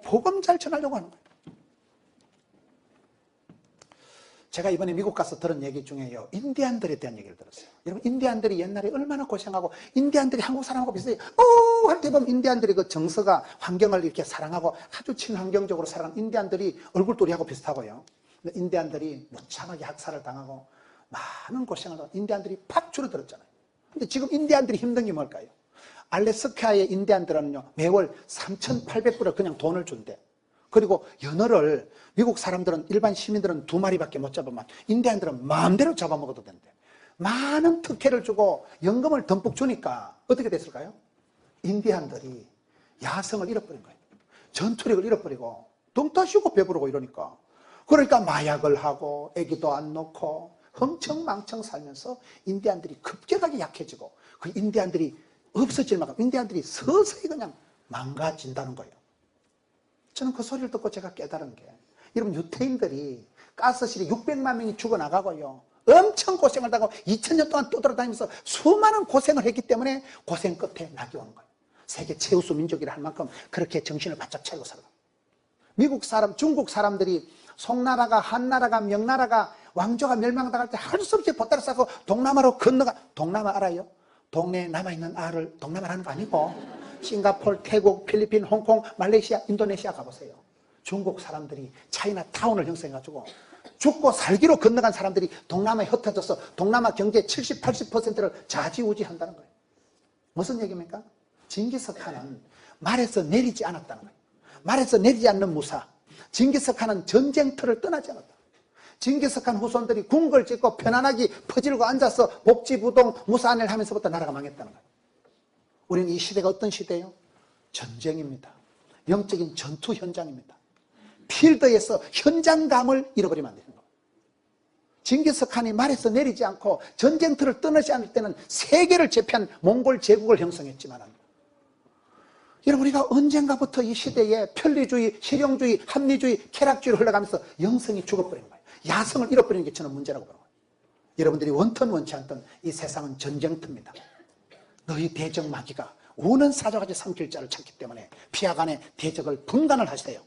복음 잘 전하려고 하는 거예요. 제가 이번에 미국 가서 들은 얘기 중에요, 인디안들에 대한 얘기를 들었어요. 여러분, 인디안들이 옛날에 얼마나 고생하고, 인디안들이 한국 사람하고 비슷해요. 할 때 보면 인디안들이 그 정서가, 환경을 이렇게 사랑하고 아주 친환경적으로 살아가는 인디안들이 얼굴도리하고 비슷하고요. 인디안들이 무참하게 학살을 당하고 많은 고생을 하고 인디안들이 팍 줄어들었잖아요. 근데 지금 인디안들이 힘든 게 뭘까요? 알래스카의 인디안들은요, 매월 3,800불을 그냥 돈을 준대. 그리고 연어를 미국 사람들은, 일반 시민들은 2마리밖에 못 잡으면 인디안들은 마음대로 잡아먹어도 된대. 많은 특혜를 주고 연금을 듬뿍 주니까 어떻게 됐을까요? 인디안들이 야성을 잃어버린 거예요. 전투력을 잃어버리고 똥 쉬고 배부르고 이러니까. 그러니까 마약을 하고 애기도 안 놓고 흥청망청 살면서 인디안들이 급격하게 약해지고, 그 인디안들이 없어질 만큼 인디안들이 서서히 그냥 망가진다는 거예요. 저는 그 소리를 듣고 제가 깨달은 게, 여러분, 유태인들이 가스실에 600만 명이 죽어나가고요, 엄청 고생을 하고 2000년 동안 떠돌아다니면서 수많은 고생을 했기 때문에 고생 끝에 낙이 오는 거예요. 세계 최우수 민족이라 할 만큼 그렇게 정신을 바짝 차리고 살아요. 미국 사람, 중국 사람들이 송나라가, 한나라가, 명나라가, 왕조가 멸망당할 때 할 수 없이 보따리 싸고 동남아로 건너가. 동남아 알아요? 동네에 남아있는 알을 동남아 하는 거 아니고 싱가포르, 태국, 필리핀, 홍콩, 말레이시아, 인도네시아 가보세요. 중국 사람들이 차이나타운을 형성해가지고 죽고 살기로 건너간 사람들이 동남아에 흩어져서 동남아 경제 70, 80%를 좌지우지한다는 거예요. 무슨 얘기입니까? 징기스칸은 말에서 내리지 않았다는 거예요. 말에서 내리지 않는 무사. 징기스칸은 전쟁터를 떠나지 않았다. 징기스칸 후손들이 궁궐 짓고 편안하게 퍼질고 앉아서 복지부동 무사안을 하면서부터 나라가 망했다는 거예요. 우리는 이 시대가 어떤 시대예요? 전쟁입니다. 영적인 전투 현장입니다. 필드에서 현장감을 잃어버리면 안 되는 거예요. 징기스칸이 말에서 내리지 않고 전쟁터를 떠나지 않을 때는 세계를 제패한 몽골 제국을 형성했지만, 여러분, 우리가 언젠가부터 이 시대에 편리주의, 실용주의, 합리주의, 쾌락주의로 흘러가면서 영성이 죽어버린 거예요. 야성을 잃어버리는 게 저는 문제라고 봐요. 여러분들이 원턴 원치 않던 이 세상은 전쟁터입니다. 너희 대적 마귀가 우는 사자같이 삼킬 자를 찾기 때문에 피하간에 대적을 분간을 하세요.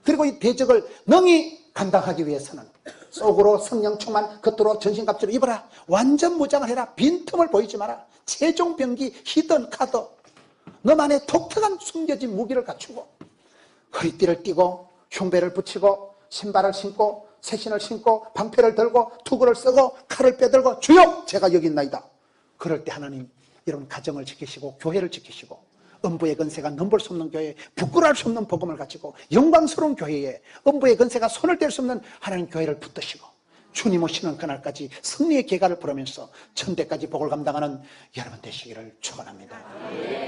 그리고 이 대적을 능히 감당하기 위해서는 속으로 성령 충만, 겉으로 전신갑주를 입어라. 완전 무장을 해라. 빈틈을 보이지 마라. 최종 병기, 히든 카드, 너만의 독특한 숨겨진 무기를 갖추고 허리띠를 띠고 흉배를 붙이고 신발을 신고 새신을 신고 방패를 들고 투구를 쓰고 칼을 빼들고 주여 제가 여기 있나이다. 그럴 때 하나님 여러분 가정을 지키시고 교회를 지키시고 음부의 건세가 넘볼 수 없는 교회, 부끄러울 수 없는 복음을 가지고 영광스러운 교회에 음부의 건세가 손을 댈 수 없는 하나님 교회를 붙드시고 주님 오시는 그날까지 승리의 계가를 부르면서 천대까지 복을 감당하는 여러분 되시기를 축원합니다.